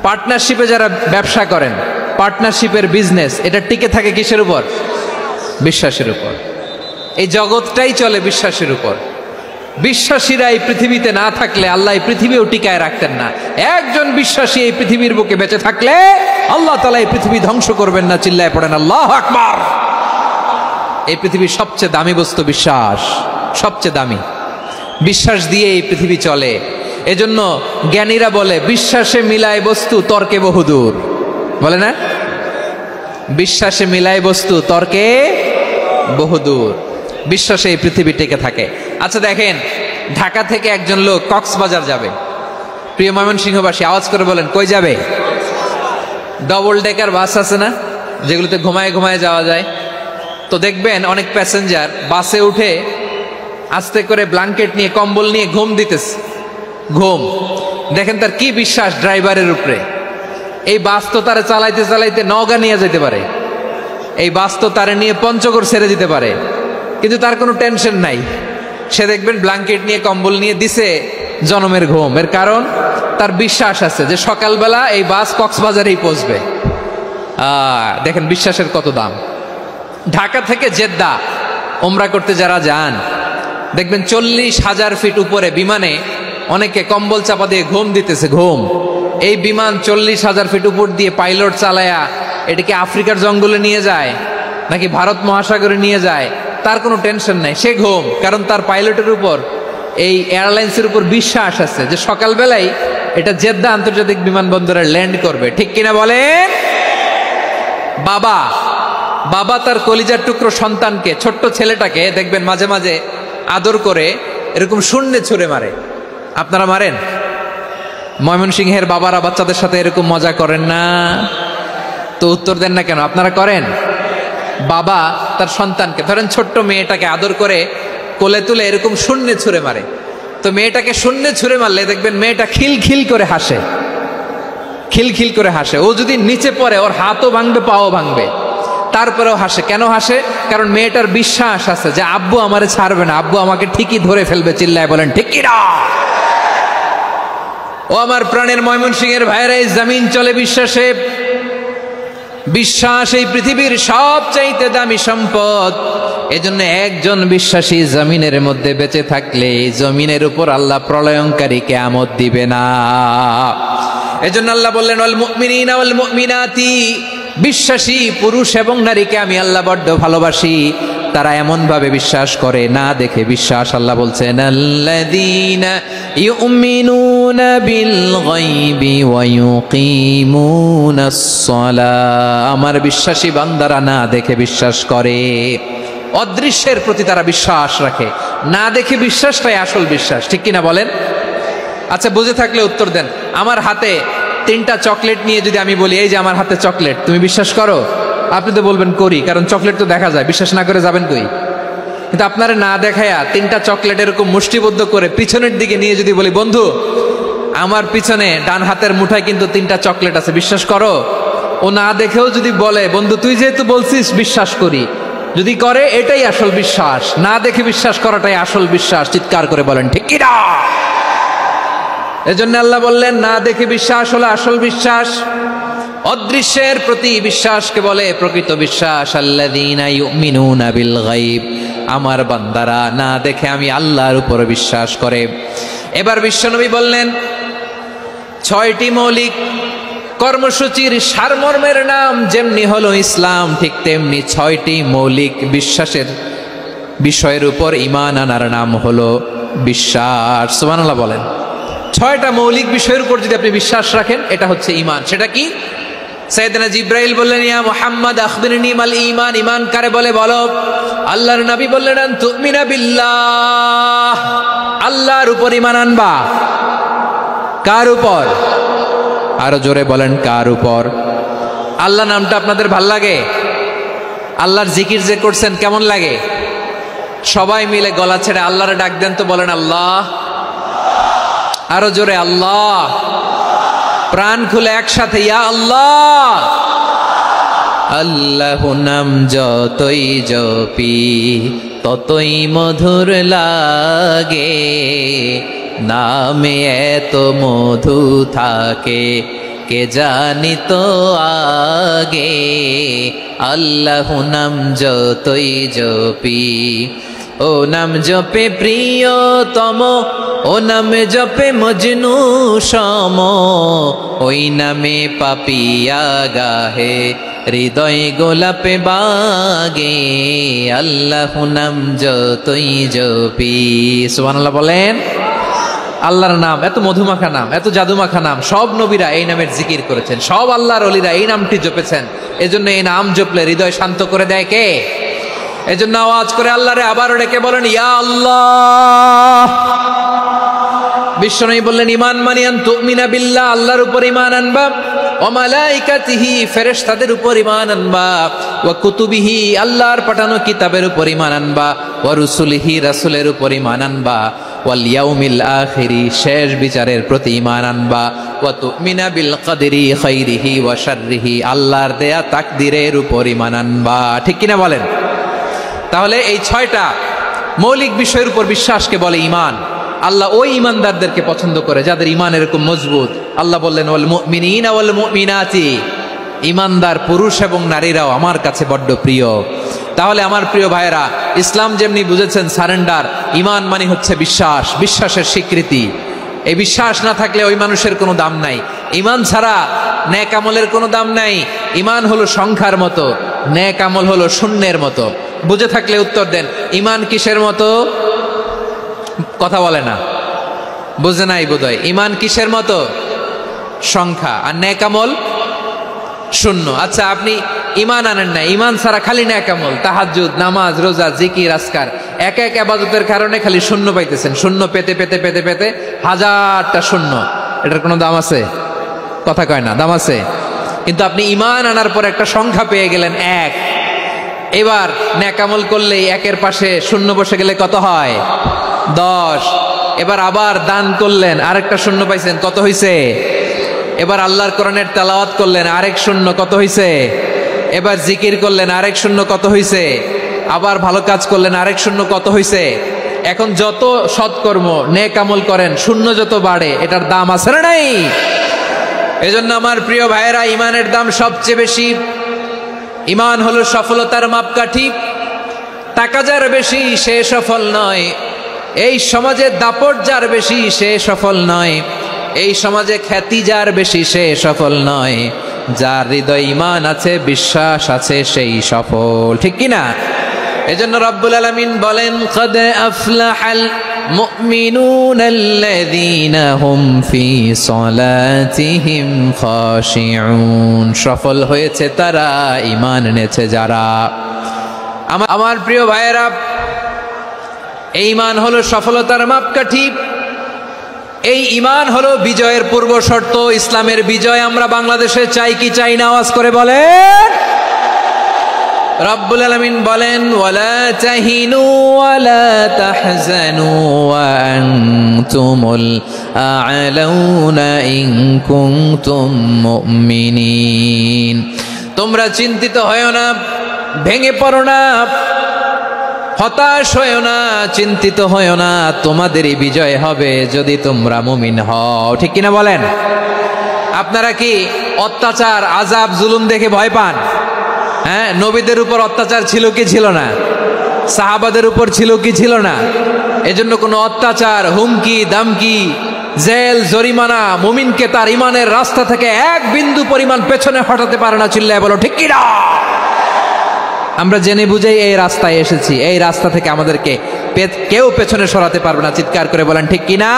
পার্টনারশিপে যারা ব্যবসা করেন, পার্টনারশিপের বিজনেস, এটা টিকে থাকে কিসের উপর? বিশ্বাসের উপর। এই জগৎটাই চলে বিশ্বাসের উপর। বিশ্বাসীরা এই পৃথিবীতে না থাকলে আল্লাহ এই পৃথিবীও টিকায় রাখতেন না। একজন বিশ্বাসী এই পৃথিবীর বুকে বেঁচে থাকলে আল্লাহ তাআলা এই পৃথিবী ধ্বংস করবেন না। চিল্লায় পড়েন আল্লাহু আকবার। এই পৃথিবীর সবচেয়ে দামি বস্তু বিশ্বাস, সবচেয়ে দামি। বিশ্বাস দিয়ে এই পৃথিবী চলে। এজন্য জ্ঞানীরা বলে বিশ্বাসে মিলায় বস্তু, তর্কে বহুদূর। বলে না? বিশ্বাসে মিলায় বস্তু, তর্কে বহুদূর। বিশ্বাসে এই পৃথিবী টিকে থাকে। আচ্ছা দেখেন, ঢাকা থেকে একজন লোক কক্সবাজার যাবে। প্রিয় ময়মনসিংহবাসী আওয়াজ করে বলেন, কই যাবে? ডবল ডেকার বাস আছে না, যেগুলোতে ঘুমায় ঘুমায় যাওয়া যায়। তো দেখবেন অনেক প্যাসেঞ্জার বাসে উঠে আস্তে করে ব্ল্যাঙ্কেট নিয়ে, কম্বল নিয়ে ঘুম দিতেছে। ঘুম দেখেন তার কি বিশ্বাস ড্রাইভারের উপরে। এই বাস তো তারা চালাইতে চালাইতে নওগাঁ নিয়ে যেতে পারে, এই বাস তো তারা নিয়ে পঞ্চগড় ছেড়ে দিতে পারে, কিন্তু তার কোনো টেনশন নাই। সে দেখবেন ব্ল্যাঙ্কেট নিয়ে, কম্বল নিয়ে দিছে জনমের ঘুম। এর কারণ তার বিশ্বাস আছে যে সকালবেলা এই বাস কক্সবাজারেই পৌঁছবে। দেখেন বিশ্বাসের কত দাম। ঢাকা থেকে জেদ্দা ওমরা করতে যারা যান, দেখবেন 40,000 ফিট উপরে বিমানে অনেকে কম্বল চাপা দিয়ে ঘুম দিতেছে। ঘুম। এই বিমান 40,000 ফিট উপর দিয়ে পাইলট চালায়া এটাকে আফ্রিকার জঙ্গলে নিয়ে যায় নাকি ভারত মহাসাগরে নিয়ে যায়, তার কোনো টেনশন নাই। সে ঘুম, কারণ তার পাইলটের উপর, এই এয়ারলাইন্সের উপর বিশ্বাস আছে যে সকালবেলায় এটা জেদ্দা আন্তর্জাতিক বিমানবন্দরে ল্যান্ড করবে। ঠিক কিনা বলেন? বাবা বাবা তার কলিজার টুকরো সন্তানকে, ছোট্ট ছেলেটাকে দেখবেন মাঝে মাঝে আদর করে এরকম শূন্যে ছুঁড়ে মারে। আপনারা মারেন? ময়মনসিংহের বাবারা বাচ্চাদের সাথে এরকম মজা করেন না? তো উত্তর দেন না কেন? আপনারা করেন? বাবা তার সন্তানকে, ধরেন ছোট্ট মেয়েটাকে আদর করে কোলে তুলে এরকম শূন্যে ছুঁড়ে মারে। তো মেয়েটাকে শূন্যে ছুঁড়ে মারলে দেখবেন মেয়েটা খিলখিল করে হাসে, খিলখিল করে হাসে। ও যদি নিচে পড়ে ওর হাতও ভাঙবে, পাও ভাঙবে, তারপরেও হাসে। কেন হাসে? কারণ মেয়েটার বিশ্বাস আছে যে আব্বু আমারে ছাড়বে না, আব্বু আমাকে ঠিকই ধরে ফেলবে। চিল্লায় বলেন ঠিক কি না? ও আমার প্রাণের ময়মনসিংহের ভাইরা, এই জমিন চলে বিশ্বাসে। বিশ্বাস এই পৃথিবীর সবচাইতে দামি সম্পদ। এজন্য একজন বিশ্বাসী জমিনের মধ্যে বেঁচে থাকলে জমিনের উপর আল্লাহ প্রলয়ঙ্কারী কিয়ামত দিবে না। এজন্য আল্লাহ বললেন ওয়াল মুমিনিনা ওয়াল মুমিনাতি, বিশ্বাসী পুরুষ এবং নারীকে আমি আল্লাহ বড্ড ভালোবাসি। তারা এমন ভাবে বিশ্বাস করে, না দেখে বিশ্বাস। আল্লাহ বলছেন আল্লাযীনা ইউমিনুনা বিল গায়বি ওয়া ইউকিমুনাস সালাহ, আমার বিশ্বাসী বান্দারা না দেখে বিশ্বাস করে। অদৃশ্যের প্রতি তারা বিশ্বাস রাখে, না দেখে বিশ্বাসটাই আসল বিশ্বাস। ঠিক কিনা বলেন? আচ্ছা, বুঝে থাকলে উত্তর দেন। আমার হাতে 3টা চকলেট নিয়ে যদি আমি বলি এই যে আমার হাতে চকলেট, তুমি বিশ্বাস করো? আপনি তো বলবেন করি, কারণ চকলেট তো দেখা যায়। বিশ্বাস না করে যাবেন কই? কিন্তু আপনারা না দেখায়া 3টা চকলেট এরকম মুষ্টিবদ্ধ করে পিছনের দিকে নিয়ে যদি বলি, বন্ধু আমার পিছনে ডান হাতের মুঠায় কিন্তু 3টা চকলেট আছে, বিশ্বাস করো? ও না দেখেও যদি বলে, বন্ধু তুই যেহেতু বলছিস বিশ্বাস করি, যদি করে এটাই আসল বিশ্বাস, না দেখে বিশ্বাস করাটাই আসল বিশ্বাস। চিৎকার করে বলেন ঠিক কি না? এজন্য আল্লাহ বললেন না দেখে বিশ্বাস হলো আসল বিশ্বাস। অদৃশ্যের প্রতি বিশ্বাসকে বলে প্রকৃত বিশ্বাস। আল্লাযীনা ইউমিনুনা বিল গায়ব, আমার বান্দারা না দেখে আমি আল্লাহর উপর বিশ্বাস করে। এবার বিশ্বনবী বললেন 6টি মৌলিক কর্মসূচির সারমর্মের নাম যেমনি হলো ইসলাম, ঠিক তেমনি 6টি মৌলিক বিশ্বাসের বিষয়ের উপর ঈমান আনার নাম হলো বিশ্বাস। সুবহানাল্লাহ বলেন। 6টা মৌলিক বিষয়ের উপর যদি আপনি বিশ্বাস রাখেন, এটা হচ্ছে ঈমান। সেটা কি? সাইয়েদনা জিবরাইল বললেন, ইয়া মুহাম্মদ আখবিরনি মাল ঈমান, ঈমান কারে বলে বলো। আল্লাহর নবী বললেন, আন তুমিনা বিল্লাহ, আল্লাহর উপর ঈমান আনবা। কার উপর? আরো জোরে বলেন, কার উপর? আল্লাহ নামটা আপনাদের ভাল লাগে? আল্লাহর জিকির যে করছেন কেমন লাগে? সবাই মিলে গলা ছেড়ে আল্লাহরে ডাক দেন তো, বলেন আল্লাহ। আরো জোরে আল্লাহ। প্রাণ খুলে একসাথে ইয়া আল্লাহ। আল্লাহু নাম যতই জপি ততই মধুর লাগে, নামে এত মধু থাকে কে জানি তো আগে। আল্লাহু নাম যতই জপি, ও নাম জপে প্রিয়তম, ও নামে জপে মজনু সম, ওই নামে পাপিয়া গাহে হৃদয় গোলাপে বাগে। আল্লাহু নাম যতই জপি। সুবহানাল্লাহ বলেন। আল্লাহর নাম এত মধুমাখা নাম, এত জাদুমাখা নাম, সব নবীরা এই নামের জিকির করেছেন, সব আল্লাহর ওলিরা এই নামটি জপেছেন। এজন্য এই নাম জপলে হৃদয় শান্ত করে দেয় কে? এজন্য আওয়াজ করে আল্লাহরে আবারও ডেকে বলেন ইয়া আল্লাহ। বিশ্বনবী বললেন ঈমান মানে আন তুমিনা বিল্লাহ, আল্লাহর উপর ঈমান আনবা, ওয়া মালাইকাতিহি, ফেরেশতাদের উপর ঈমান আনবা, ওয়া কুতুবিহি, আল্লাহর পাঠানো কিতাবের উপর ঈমান আনবা, ওয়া রুসুলিহি, রাসূলের উপর ঈমান আনবা, ওয়াল ইয়াউমিল আখিরি, শেষ বিচারের প্রতি ঈমান আনবা, ওয়া তুমিনা বিল কদরি খাইরিহি ওয়া শাররিহি, আল্লাহর দেয়া তাকদীরের উপর ঈমান আনবা। ঠিক কিনা বলেন? তাহলে এই 6টা মৌলিক বিষয়ের উপর বিশ্বাসকে বলে ঈমান। আল্লাহ ওই ঈমানদারদেরকে পছন্দ করে যাদের ঈমান এরকম মজবুত। আল্লাহ বললেন ওয়াল মুমিনিনা ওয়াল মুমিনাতি, ঈমানদার পুরুষ এবং নারীরাও আমার কাছে বড্ড প্রিয়। তাহলে আমার প্রিয় ভাইয়েরা, ইসলাম যেমনি বুঝেছেন সারেন্ডার, ঈমান মানে হচ্ছে বিশ্বাস, বিশ্বাসের স্বীকৃতি। এই বিশ্বাস না থাকলে ওই মানুষের কোনো দাম নাই। ঈমান ছাড়া নেক আমলের কোনো দাম নাই। ঈমান হলো সংখ্যার মতো, নেক আমল হলো শূন্যের মতো। বুঝে থাকলে উত্তর দেন, ঈমান কিসের মতো? কথা বলে না, বুঝে নাই বোধহয়। ঈমান কিসের মতো? সংখ্যা। আর নেক আমল শূন্য। আচ্ছা, আপনি ঈমান আনেন না, ঈমান ছাড়া খালি নেক আমল, তাহাজ্জুদ, নামাজ, রোজা, জিকির, আজকার, এক এক ইবাদতের কারণে খালি শূন্য পাইতেছেন। শূন্য পেতে পেতে পেতে পেতে হাজারটা শূন্য। এটার কোনো দাম আছে? কথা কয় না, দাম আছে। কিন্তু আপনি ঈমান আনার পর একটা সংখ্যা পেয়ে গেলেন, 1। এবার নেক আমল করলে একের পাশে শূন্য বসে গেলে কত হয়? 10। এবার আবার দান করলেন, আরেকটা শূন্য পাইছেন, কত হইছে? এবার আল্লাহর কোরআনের তেলাওয়াত করলেন, আরেক শূন্য, কত হইছে? এবার জিকির করলেন, আরেক শূন্য, কত হইছে? আবার ভালো কাজ করলেন, আরেক শূন্য, কত হইছে? এখন যত সৎকর্ম নেক আমল করেন, শূন্য যত বাড়ে, এটার দাম আছে না নাই? এজন্য আমার প্রিয় ভাইয়েরা, ঈমানের দাম সবচেয়ে বেশি। ঈমান হলো সফলতার মাপকাঠি। টাকা যার বেশি সে সফল নয়, এই সমাজে দাপট যার বেশি সে সফল নয়, এই সমাজে খ্যাতি যার বেশি সে সফল নয়, যার হৃদয় ঈমান আছে, বিশ্বাস আছে, সেই সফল। ঠিক কিনা? এজন্য রব্বুল আলামিন বলেন, কদ আফলাহাল মুমিনুনাল্লাযীনা হুম ফি সলাতিহিম খাশিউন, সফল হয়েছে তারা, ঈমান এনেছে যারা। আমার প্রিয় ভাইয়েরা, এই ঈমান হলো সফলতার মাপকাঠি। এই ঈমান হলো বিজয়ের পূর্ব শর্ত। ইসলামের বিজয় আমরা বাংলাদেশে চাই কি চাই না? আওয়াজ করে বলেন। রব্বুল আলামিন বলেন ওয়ালা তাহিনু ওয়ালা তাহজানু ওয়া আনতুমুল আ'লাউনা ইন কুনতুম মুমিনিন। তোমরা চিন্তিত হয়ো না, ভেঙে পড়ো না, হতাশ হয়ো না, চিন্তিত হয়ো না, তোমাদেরই বিজয় হবে যদি তোমরা মুমিন হও। ঠিক কিনা বলেন? আপনারা কি অত্যাচার, আযাব, জুলুম দেখে ভয় পান? হ্যাঁ, নবীদের উপর অত্যাচার ছিল কি ছিল না? সাহাবাদের উপর ছিল কি ছিল না? এজন্য কোনো অত্যাচার, হুমকি, দামকি, জেল, জরিমানা মুমিনকে তার ইমানের রাস্তা থেকে এক বিন্দু পরিমাণ পেছনে হটাতে পারে না। চিল্লায় বলো ঠিক কিনা? আমরা জেনে বুঝেই এই রাস্তায় এসেছি, এই রাস্তা থেকে আমাদেরকে কেউ পেছনে সরাতে পারবে না। চিৎকার করে বলেন ঠিক কিনা?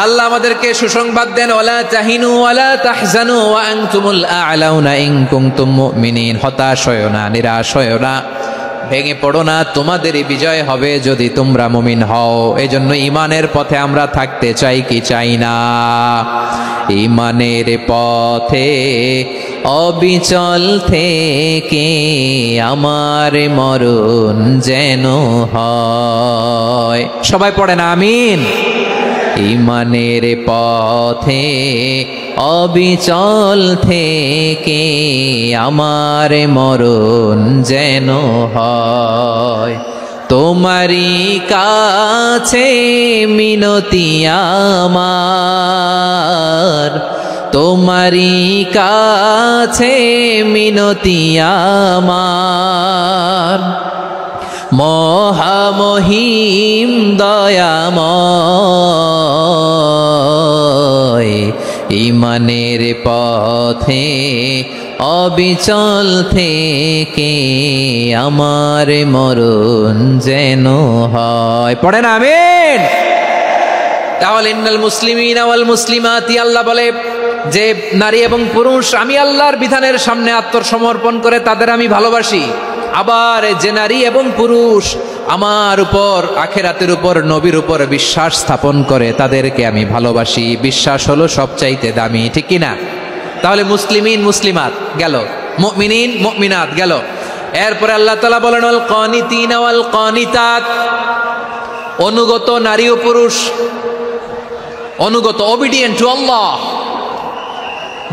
আল্লাহ আমাদেরকে সুসংবাদ দেন ওয়ালা তাহিনু ওয়ালা তাহজানু ওয়া আনতুমুল আ'লাউনা ইন কুনতুম মুমিনিন। হতাশ হয়ো না, নিরাশ হয়ো না, ভেঙে পড়ো না, তোমাদেরই বিজয় হবে যদি তোমরা মুমিন হও। এজন্য ঈমানের পথে আমরা থাকতে চাই কি চাই না? ঈমানের পথে অবিচল থেকে আমার মরণ যেন হয়। সবাই পড়েন আমিন। ঈমানের পথে অবিচল থেকে আমার মরণ যেন হয়। তোমারই কাছে মিনতি আমার, তোমারই কাছে মিনতি আমার, মহামহিম দয়াময়। ঈমানের পথে অবিচল থেকে আমার মরণ যেন হয়। পড়েন আমিন। তাহলে ইন্নাল মুসলিমিনা ওয়াল মুসলিমাতি, আল্লাহ বলে যে নারী এবং পুরুষ আমি আল্লাহর বিধানের সামনে আত্মসমর্পণ করে তাদের আমি ভালোবাসি। আবার যে নারী এবং পুরুষ আমার উপর, আখিরাতের উপর, নবীর উপর বিশ্বাস স্থাপন করে তাদেরকে আমি ভালোবাসি। বিশ্বাস হলো সবচাইতে দামি। ঠিক কিনা? তাহলে মুসলিমিন মুসলিমাত গেল, মুমিনিন মুমিনাত গেল। এরপরে আল্লাহ তাআলা বলেন ওয়াল কানিতিনা ওয়াল কানিতাত, অনুগত নারী ও পুরুষ, অনুগত, obedient to Allah,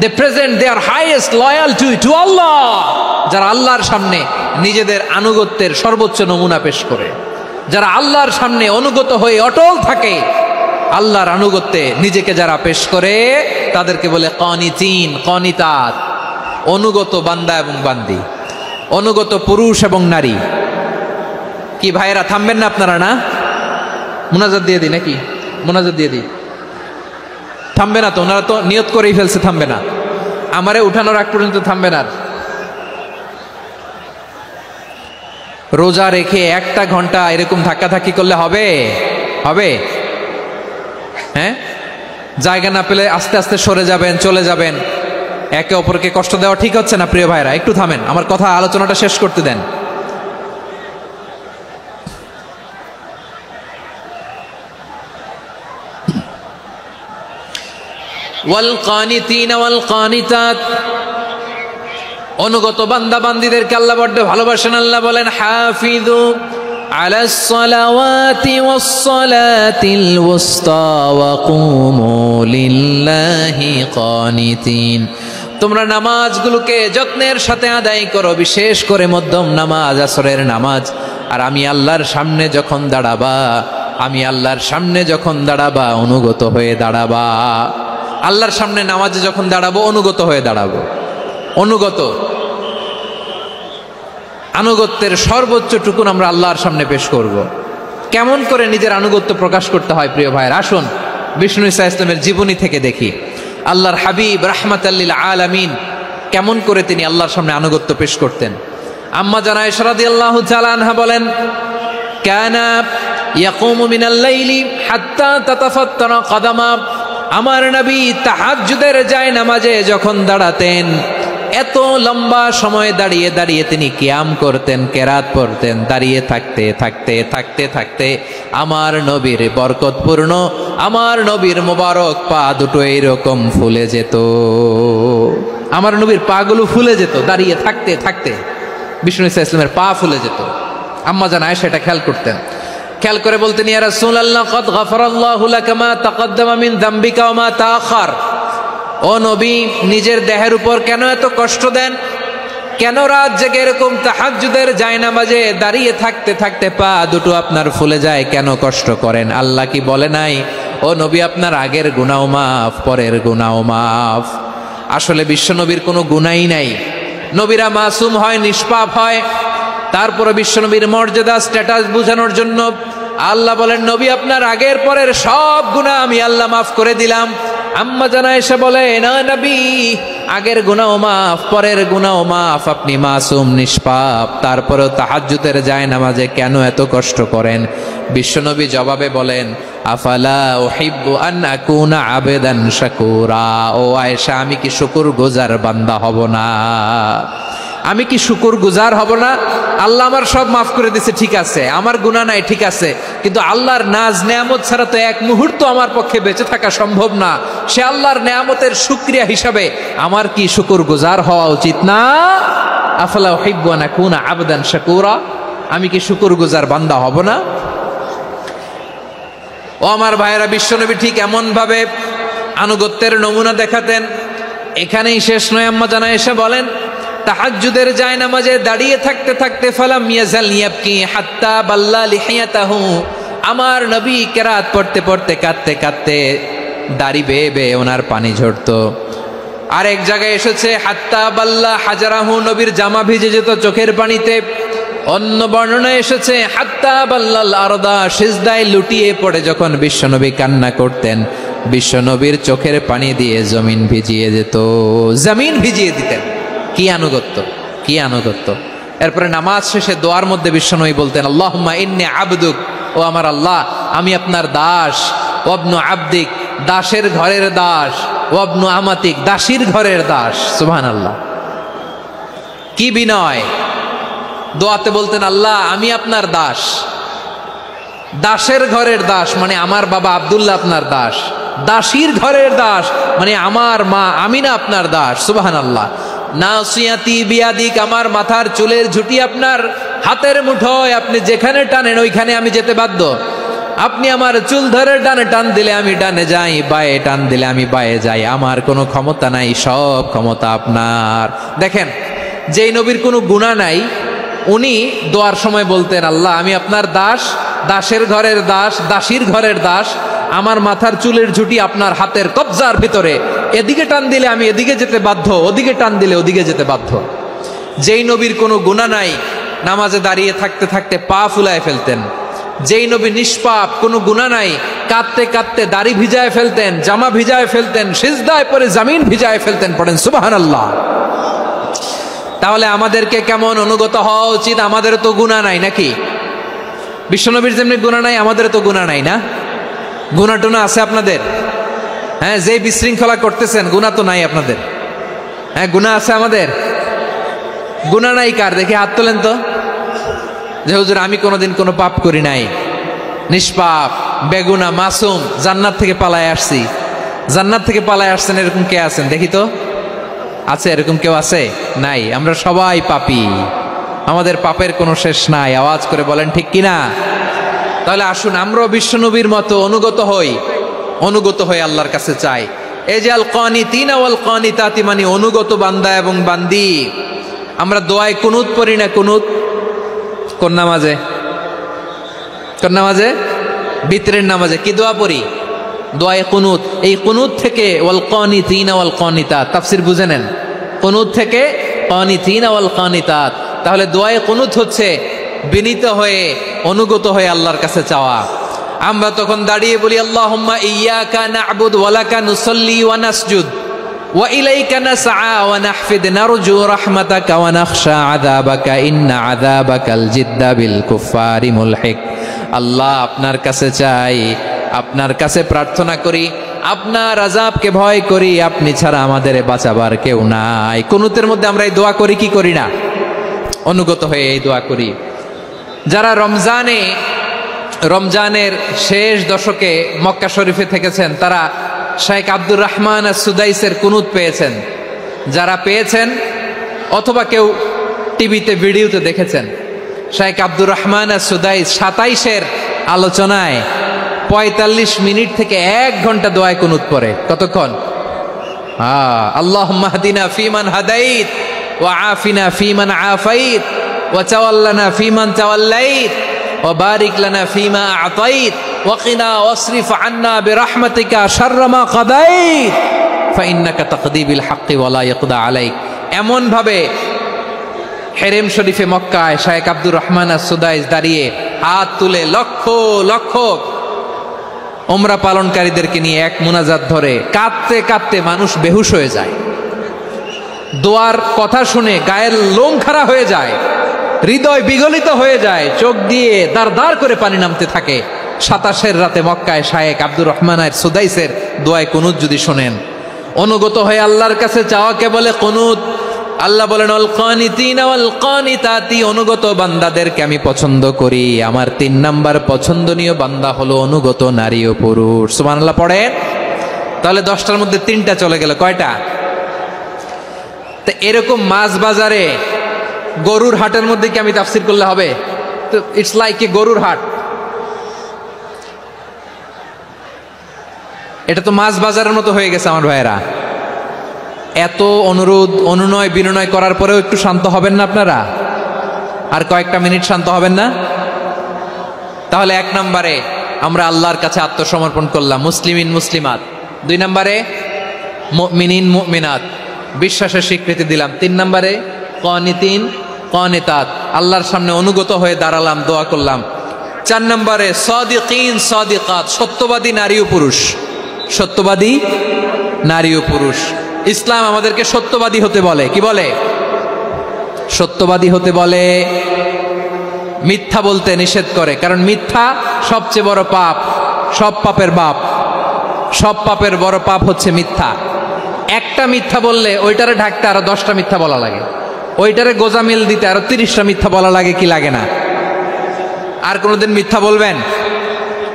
they present their highest loyalty to Allah, যারা আল্লাহর সামনে নিজেদের আনুগত্যের সর্বোচ্চ নমুনা পেশ করে, যারা আল্লাহর সামনে অনুগত হয়ে অটল থাকে, আল্লাহর আনুগত্যে নিজেকে যারা পেশ করে তাদেরকে বলে কানিতিন, কানিতাত, অনুগত বান্দা এবং বান্দি, অনুগত পুরুষ এবং নারী। কি ভাইয়েরা থামবেন না আপনারা? না, মুনাজাত দিয়ে দিই নাকি? মুনাজাত দিয়ে দিই। থামবে না তো? ওনারা তো নিয়ত করেই ফেলছে থামবে না। আমারে উঠানোর আগ পর্যন্ত থামবে না। রোজা রেখে 1টা ঘন্টা এরকম ধাক্কাধাক্কি করলে হবে? হবে? হ্যাঁ, জায়গা না পেলে আস্তে আস্তে সরে যাবেন, চলে যাবেন। একে অপরকে কষ্ট দেওয়া ঠিক হচ্ছে না। প্রিয় ভাইরা একটু থামেন, আমার কথা আলোচনাটা শেষ করতে দেন। ওয়াল কানিতিনা ওয়াল কানিতাত, অনুগত বান্দা বান্দীদেরকে আল্লাহ বড় ভালোবাসেন। আল্লাহ বলেন হাফিযু আলাস সালাওয়াতি ওয়াস সালাতিল ওয়াসতা ওয়া কুমু লিল্লাহি কানিতিন। তোমরা নামাজগুলোকে যত্নের সাথে আদায় করো, বিশেষ করে মধ্যম নামাজ, আসরের নামাজ। আর আমি আল্লাহর সামনে যখন দাঁড়াবা, আমি আল্লাহর সামনে যখন দাঁড়াবা অনুগত হয়ে দাঁড়াবা। আল্লাহর সামনে নামাজে যখন দাঁড়াবো অনুগত হয়ে দাঁড়াবো। অনুগত, আনুগত্যের সর্বোচ্চ টুকুন আমরা আল্লাহর সামনে পেশ করব। কেমন করে নিজের আনুগত্য প্রকাশ করতে হয় প্রিয় ভাইয়ের, আসুন বিষ্ণু ঈসা ইসলামের জীবনী থেকে দেখি। আল্লাহর হাবিব রাহমাতাল লিল আলামিন কেমন করে তিনি আল্লাহর সামনে আনুগত্য পেশ করতেন। আম্মা জানা আয়েশা রাদিয়াল্লাহু তাআলা আনহা বলেন কানা ইয়াকুমু মিনাল লাইলি হাত্তা তাতাফাত্তারা কদামা, আমার নবী তাহাজ্জুদের জায়নামাজে যখন দাঁড়াতেন এত লম্বা সময় দাঁড়িয়ে দাঁড়িয়ে তিনি কিয়াম করতেন, কেরাত পড়তেন। দাঁড়িয়ে থাকতে থাকতে থাকতে থাকতে আমার নবীর বরকতপূর্ণ, আমার নবীর মোবারক পা দুটো এইরকম ফুলে যেত। আমার নবীর পাগুলো ফুলে যেত দাঁড়িয়ে থাকতে থাকতে। বিষ্ণু ইসলামের পা ফুলে যেত। আম্মা জান আয়েশা এটা খেয়াল করতেন, খেয়াল করে বলতেন, ইয়া রাসূলুল্লাহ কদ গফারাল্লাহু লাকা মা তাকদ্দামা মিন যামবিকা ওয়া মা তাআখার। ও নবী, নিজের দেহের উপর কেন এত কষ্ট দেন? কেন রাত জেগে এরকম তাহাজ্জুদের জায়নামাজে দাঁড়িয়ে থাকতে থাকতে পা দুটো আপনার ফুলে যায়, কেন কষ্ট করেন? আল্লাহ কি বলে নাই, ও নবী আপনার আগের গুনাহ মাফ, পরের গুনাহ মাফ? আসলে বিশ্বনবীর কোনো গুনাহই নাই। নবীরা মাসুম হয়, নিষ্পাপ হয়। তারপরে বিশ্বনবীর মর্যাদা স্ট্যাটাস বোঝানোর জন্য আল্লাহ বলেন, নবী আপনার আগের পরের সব গুনাহ আমি আল্লাহ মাফ করে দিলাম। আম্মা জান আয়েশা বলে, না নবী, আগের গুনাহ মাফ, পরের গুনাহ মাফ, আপনি মাসুম, নিষ্পাপ, তারপরেও তাহাজ্জুদের জায়নামাজে কেন এত কষ্ট করেন? বিশ্বনবী জবাবে বলেন, আফালা উহিব্বু আন আকুনা আবেদান শাকুরা। ও আয়েশা, আমি কি শুকরগুজার বান্দা হব না? আমি কি শুকরগুজার হব না? আল্লাহ আমার সব মাফ করে দিয়েছে, ঠিক আছে, আমার গুনাহ নাই, ঠিক আছে, কিন্তু আল্লাহর নাজ নেয়ামত ছাড়া তো এক মুহূর্ত আমার পক্ষে বেঁচে থাকা সম্ভব না। সে আল্লাহর নেয়ামতের শুকরিয়া হিসাবে আমার কি শুকরগুজার হওয়া উচিত না? আফালা উহিব্বু আন আকুনা আবদান শাকুরা। আমি কি শুকরগুজার বান্দা হব না? ও আমার ভাইয়েরা, বিশ্বনবী ঠিক এমন ভাবে আনুগত্যের নমুনা দেখাতেন। এখানেই শেষ নয়, আম্মা জান আয়েশা বলেন, তাহাজ্জুদের জায়নামাজে দাঁড়িয়ে থাকতে থাকতে ফালাম ইয়াজাল ইয়াবকি হাত্তা বাল্লা লিহিয়াতাহু। আমার নবী কেরাত পড়তে পড়তে কাঁদতে কাঁদতে দাড়ি বেয়ে বেয়ে ওনার পানি ঝরতো। আরেক জায়গায় এসেছে হাত্তা বাল্লা হাজারাহু, নবীর জামা ভিজে যেত চোখের পানিতে। অন্য বর্ণনায় এসেছে হাত্তা বাল্লাল আরদা, সিজদায় লুটিয়ে পড়ে যখন বিশ্বনবী কান্না করতেন, বিশ্বনবীর চোখের পানি দিয়ে জমিন ভিজিয়ে যেত, জমিন ভিজিয়ে দিতেন। কি আনুগত্য, কি আনুগত্য! এরপরে নামাজ শেষে দোয়ার মধ্যে বিশ্বনবী বলতেন, আল্লাহুম্মা ইন্নী আবদুক, ও আমার আল্লাহ, আমি আপনার দাস। ওয়াবনু আবদিক, দাসের ঘরের দাস। ওয়াবনু আমাতিক, দাসীর ঘরের দাস। সুবহানাল্লাহ, কি বিনয়! দোয়াতে বলতেন, আল্লাহ আমি আপনার দাস। দাসের ঘরের দাস মানে আমার বাবা আব্দুল্লাহ আপনার দাস। দাসীর ঘরের দাস মানে আমার মা আমিনা আপনার দাস। সুবহানাল্লাহ। নাসিয়াতি বিয়াদিক, আমার মাথার চুলের ঝুঁটি আপনার হাতের মুঠোয়, আপনি যেখানে টানেন ওইখানে আমি যেতে বাধ্য। আপনি আমার চুল ধরে ডানে টান দিলে আমি ডানে যাই, বায়ে টান দিলে আমি বায়ে যাই, আমার কোনো ক্ষমতা নাই, সব ক্ষমতা আপনার। দেখেন, যেই নবীর কোনো গুনাহ নাই, উনি দোয়ার সময় বলতেন, আল্লাহ আমি আপনার দাস, দাসের ঘরের দাস, দাসীর ঘরের দাস, আমার মাথার চুলের ঝুঁটি আপনার হাতের কবজার ভিতরে, এদিকে টান দিলে আমি এদিকে যেতে বাধ্য, ওদিকে টান দিলে ওদিকে যেতে বাধ্য। যেই নবীর কোনো গুনাহ নাই, নামাজে দাঁড়িয়ে থাকতে থাকতে পা ফুলায় ফেলতেন। যেই নবী নিষ্পাপ, কোনো গুনাহ নাই, কাঁদতে কাঁদতে দাড়ি ভিজায় ফেলতেন, জামা ভিজায় ফেলতেন, সিজদায় পরে জমিন ভিজায় ফেলতেন। পড়েন সুবহানাল্লাহ। তাহলে আমাদেরকে কেমন অনুগত হওয়া উচিত? আমাদের তো গুনাহ নাই নাকি? বিশ্বনবীর যেমনি গুনাহ নাই, আমাদের তো গুনাহ নাই না? গুনাহ টুনা আছে আপনাদের? হ্যাঁ, যে বিশৃঙ্খলা করতেছেন, গুনাহ তো নাই আপনাদের? হ্যাঁ, গুনাহ আছে আমাদের? গুনাহ নাই কার? দেখি হাত তোলেন তো, যে হুজুর আমি কোনোদিন কোনো পাপ করি নাই, নিষ্পাপ, বেগুনা, মাসুম, জান্নাত থেকে পালায় আসছি। জান্নাত থেকে পালায় আসছেন এরকম কে আছেন দেখি তো? আছে এরকম কেউ? আছে? নাই। আমরা সবাই পাপী, আমাদের পাপের কোনো শেষ নাই। আওয়াজ করে বলেন ঠিক কিনা? তাহলে আসুন আমরাও বিশ্বনবীর মতো অনুগত হই, অনুগত হয়ে আল্লাহর কাছে চাই। এই যে আল কানিতিনা ওয়াল কানিতাতি, মানে অনুগত বান্দা এবং বান্দি। আমরা দোয়ায় কুনুত পড়ি না? কুনুত কোন নামাজে? কোন নামাজে? বিতরের নামাজে কি দোয়া পড়ি? দোয়ায়ে কুনুত। এই কুনুত থেকে ওয়াল কানিতিনা ওয়াল কানিতাত, তাফসীর বুঝে নেন। কুনুত থেকে কানিতিনা ওয়াল কানিতাত। তাহলে দোয়ায়ে কুনুত হচ্ছে বিনীত হয়ে, অনুগত হয়ে আল্লাহর কাছে চাওয়া। আমরা তখন দাঁড়িয়ে বলি, আল্লাহুম্মা ইয়্যাকা না'বুদু ওয়া লাকা নুসাল্লি ওয়া নাসজুদ ওয়া ইলাইকা নাসআ ওয়া নাহফিদ নারজু রাহমাতাকা ওয়া নাখশা আযাবাকা ইন্না আযাবাকাল জিদ্দা বিল কুফারি মুলহিক। আল্লাহ আপনার কাছে চাই, আপনার কাছে প্রার্থনা করি, আপনার আযাবকে ভয় করি, আপনি ছাড়া আমাদের বাঁচাবার কেউ নাই। কুনুতের মধ্যে আমরা এই দোয়া করি কি করি না? অনুগত হয়ে এই দোয়া করি। যারা রমজানের শেষ দশকে মক্কা শরীফে থেকেছেন, তারা শেখ আব্দুর রহমান আস-সুদাইসের কুনুত পেয়েছেন। যারা পেয়েছেন, অথবা কেউ টিভিতে ভিডিওতে দেখেছেন শাইখ আব্দুর রহমান আস-সুদাইস 27-এর আলোচনায় 45 মিনিট থেকে 1 ঘন্টা দোয়ায় কুনুত পড়ে। কতক্ষণ? আল্লাহুম্মা হদিনা ফিমান হাদাইত ওয়া আফিনা ফিমান আফাইত ওয়া তাওয়াল্লানা ফিমান তাওয়াল্লাইত ওয়া বারিক লানা ফিমা আ'তাইত ওয়া কিনা ওয়াসরিফ আন্না বিরহমাতিকা শাররা মা কাদাইত ফাইন্নাকা তাকদি বিল হাক্কি ওয়া লা ইয়াকদা আলাইক। এমন ভাবে হেরেম শরীফে মক্কায় শাইখ আব্দুর রহমান আস-সুদাইস দাঁড়িয়ে হাত তুলে লক্ষ লক্ষ উমরা পালনকারীদেরকে নিয়ে এক মুনাজাত ধরে কাঁদতে কাঁদতে মানুষ বেহুশ হয়ে যায়। দোয়ার কথা শুনে গায়ের লোম খাড়া হয়ে যায়, হৃদয় বিগলিত হয়ে যায়, চোখ দিয়ে দাঁড় দাঁড় করে পানি নামতে থাকে। 27-এর রাতে মক্কায় শাইখ আব্দুর রহমান আস-সুদাইসের দোয়ায় কুনুত যদি শোনেন, অনুগত হয়ে আল্লাহর কাছে চাওয়াকে বলে কুনুত। আল্লাহ বলেন আল কানিতিনা ওয়াল কানিতাতি, অনুগত বান্দাদেরকে আমি পছন্দ করি। আমার 3 নাম্বার পছন্দনীয় বান্দা হলো অনুগত নারী ও পুরুষ। সুবহানাল্লাহ পড়েন। তাহলে 10টার মধ্যে 3টা চলে গেল, কয়টা? তো এরকম মাছ বাজারে গরুর হাটের মধ্যে কি আমি তাফসীর করলে হবে? তো ইটস লাইক এ গরুর হাট। এটা তো মাছ বাজারের মতো হয়ে গেছে আমার ভাইয়েরা। এত অনুরোধ অনুনয় বিনয় করার পরেও একটু শান্ত হবেন না আপনারা? আর কয়েকটা মিনিট শান্ত হবেন না? তাহলে 1 নম্বরে আমরা আল্লাহর কাছে আত্মসমর্পণ করলাম, মুসলিমিন মুসলিমাত। 2 নম্বরে মুমিনিন মুমিনাত, বিশ্বাসের স্বীকৃতি দিলাম। 3 নম্বরে কানিতিন কানিতাত, আল্লাহর সামনে অনুগত হয়ে দাঁড়ালাম, দোয়া করলাম। 4 নম্বরে সাদিকিন সাদিকাত, সত্যবাদী নারী ও পুরুষ। সত্যবাদী নারী ও পুরুষ। ইসলাম আমাদেরকে সত্যবাদী হতে বলে। কি বলে? সত্যবাদী হতে বলে, মিথ্যা বলতে নিষেধ করে। কারণ মিথ্যা সবচেয়ে বড় পাপ, সব পাপের বাপ। সব পাপের বড় পাপ হচ্ছে মিথ্যা। একটা মিথ্যা বললে ওইটারে ঢাকতে আরো 10টা মিথ্যা বলা লাগে, ওইটারে গোজামিল দিতে আরো 30টা মিথ্যা বলা লাগে, কি লাগে না? আর কোনোদিন মিথ্যা বলবেন?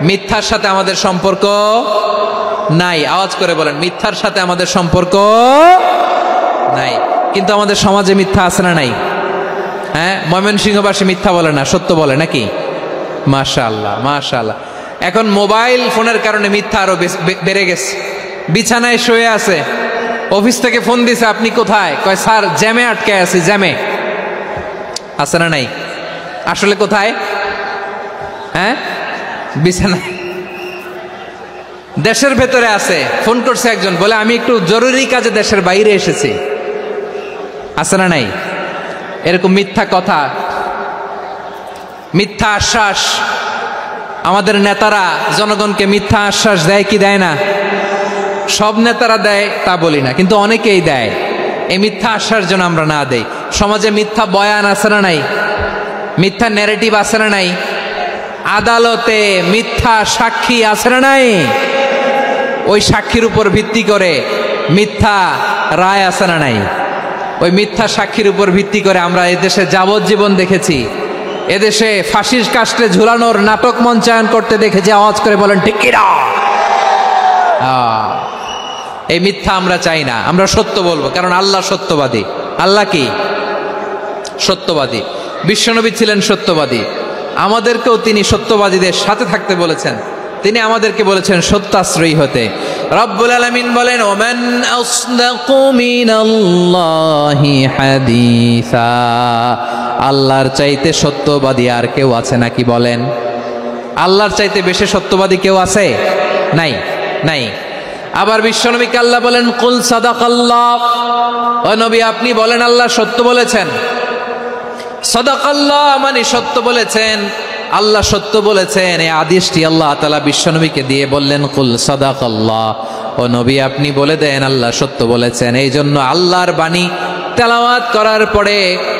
মিথ্যার সাথে আমাদের সম্পর্ক নাই। আওয়াজ করে বলেন, মিথ্যার সাথে আমাদের সম্পর্ক নাই। কিন্তু আমাদের সমাজে মিথ্যা আছে না নাই? হ্যাঁ, ময়মনসিংহবাসী মিথ্যা বলে না, সত্য বলে নাকি? মাশাআল্লাহ মাশাআল্লাহ। এখন মোবাইল ফোনের কারণে মিথ্যা আরো বেড়ে গেছে। বিছানায় শুয়ে আছে, অফিস থেকে ফোন দিছে, আপনি কোথায়? কয় স্যার জ্যামে আটকে আছি। জ্যামে আছে না নাই? আসলে কোথায়? হ্যাঁ, বিছানায়। দেশের ভেতরে আছে, ফোন করছে একজন, বলে আমি একটু জরুরি কাজে দেশের বাইরে এসেছি। আছে না নাই? এরকম মিথ্যা কথা, মিথ্যা আশ্বাস। আমাদের নেতারা জনগণকে মিথ্যা আশ্বাস দেয় কি দেয় না? সব নেতারা দেয় তা বলি না, কিন্তু অনেকেই দেয়। এই মিথ্যা আশ্বাস যেন আমরা না দেই। সমাজে মিথ্যা বয়ান আছে না নাই? মিথ্যা ন্যারেটিভ আছে না নাই? আদালতে মিথ্যা সাক্ষী আছে না নাই? ওই সাক্ষীর উপর ভিত্তি করে মিথ্যা রায় আছে না নাই? ওই মিথ্যা সাক্ষীর উপর ভিত্তি করে আমরা এদেশে যাবজ্জীবন দেখেছি, এদেশে ফাঁসির কাস্টে ঝুলানোর নাটক মঞ্চায়ন করতে দেখেছি। আওয়াজ করে বলেন ঠিক কিনা? এই মিথ্যা আমরা চাই না, আমরা সত্য বলবো, কারণ আল্লাহ সত্যবাদী। আল্লাহ কি? সত্যবাদী। বিশ্বনবী ছিলেন সত্যবাদী, আমাদেরকেও তিনি সত্যবাদীদের সাথে থাকতে বলেছেন। তিনি আমাদেরকে বলেছেন সত্যাশ্রয়ী হতে। রব্বুল আলামিন বলেন ওমান আসদাকু মিনাল্লাহি হাদিসা, আল্লাহর চাইতে সত্যবাদী আর কেউ আছে নাকি বলেন? আল্লাহর চাইতে বেশি সত্যবাদী কেউ আছে? নাই, নাই। আবার বিশ্বনবীকে আল্লাহ বলেন কুল সাদাকাল্লাহ, ও নবী আপনি বলেন আল্লাহ সত্য বলেছেন। সাদাকাল্লাহ মানে সত্য বলেছেন, আল্লাহ সত্য বলেছেন। এই আদেশটি আল্লাহ তাআলা বিশ্বনবীকে দিয়ে বললেন কুল সাদাকাল্লাহ, ও নবী আপনি বলে দেন আল্লাহ সত্য বলেছেন। এই জন্য আল্লাহর বাণী তেলাওয়াত করার পরে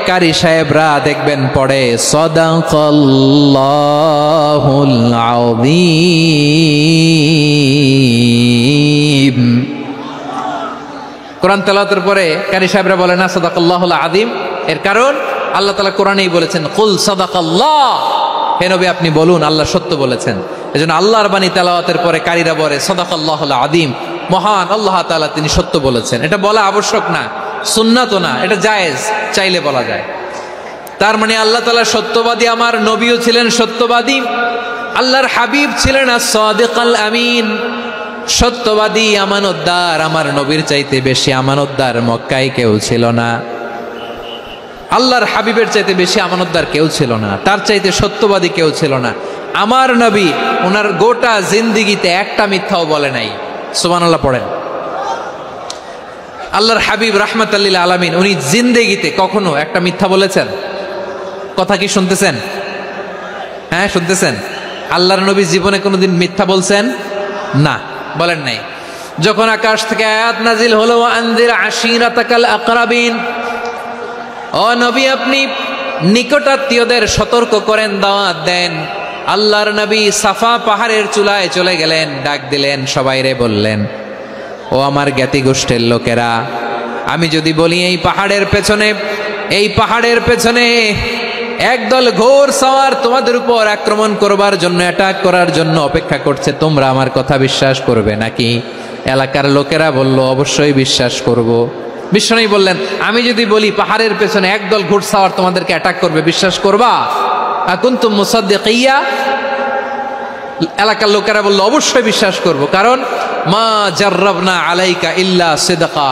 কারি সাহেবরা দেখবেন পড়ে সাদাকাল্লাহুল আযীম। কোরআন তেলাওয়াতের পরে কারি সাহেবরা বলে না সাদাকাল্লাহুল আযীম। এর কারণ আল্লাহ তাআলা কোরআনেই বলেছেন কুল সাদাকাল্লাহ, হে নবী আপনি বলুন আল্লাহ সত্য বলেছেন। এজন্য আল্লাহর বাণী তেলাওয়াতের পরে কারীরা বলে সাদাকাল্লাহুল আযীম, মহান আল্লাহ তাআলা তিনি সত্য বলেছেন। এটা বলা আবশ্যক না, সুন্নাতও না, এটা জায়েজ, চাইলে বলা যায়। তার মানে আল্লাহ তাআলা সত্যবাদী, আমার নবীও ছিলেন সত্যবাদী, আল্লাহর হাবিব ছিলেন as-সাদিক আল-আমিন, সত্যবাদী, আমানতদার। আমার নবীর চাইতে বেশি আমানতদার মক্কায় কেউ ছিল না, আল্লাহর হাবিবের চাইতে বেশি আমানতদার কেউ ছিল না, তার চাইতে সত্যবাদী কেউ ছিল না। আমার নবী ওনার গোটা জিন্দিগিতে একটা মিথ্যাও বলে নাই। সুবহানাল্লাহ পড়েন। আল্লাহর হাবিব রাহমাতাল লিল আলামিন উনি জিন্দেগিতে কখনো একটা মিথ্যা বলেছেন? কথা কি শুনতেছেন? হ্যাঁ শুনতেছেন? আল্লাহর নবী জীবনে কোনোদিন মিথ্যা বলছেন? না, বলেন নাই। যখন আকাশ থেকে আয়াত নাজিল হলো আনজির আশিরাতাকাল আকরাবিন, ও নবী আপনি নিকটাত্মীয়দের সতর্ক করেন, দাওয়াত দেন। আল্লাহর নবী সাফা পাহাড়ের চূড়ায় চলে গেলেন, ডাক দিলেন, সবাইরে বললেন, ও আমার জ্ঞাতি গোষ্ঠীর লোকেরা, আমি যদি বলি এই পাহাড়ের পেছনে একদল ঘোর সওয়ার তোমাদের উপর আক্রমণ করবার জন্য, অ্যাটাক করার জন্য অপেক্ষা করছে, তোমরা আমার কথা বিশ্বাস করবে নাকি? এলাকার লোকেরা বলল, অবশ্যই বিশ্বাস করব। বিশ্বনবী বললেন, আমি যদি বলি পাহাড়ের পেছনে একদল ঘোড়সাওয়ার তোমাদেরকে অ্যাটাক করবে, বিশ্বাস করবা? আকুনতুম মুসাদ্দিকিয়া? এলাকার লোকেরা বলল, অবশ্যই বিশ্বাস করব, কারণ মা জাররাবনা আলাইকা ইল্লা সিদকা,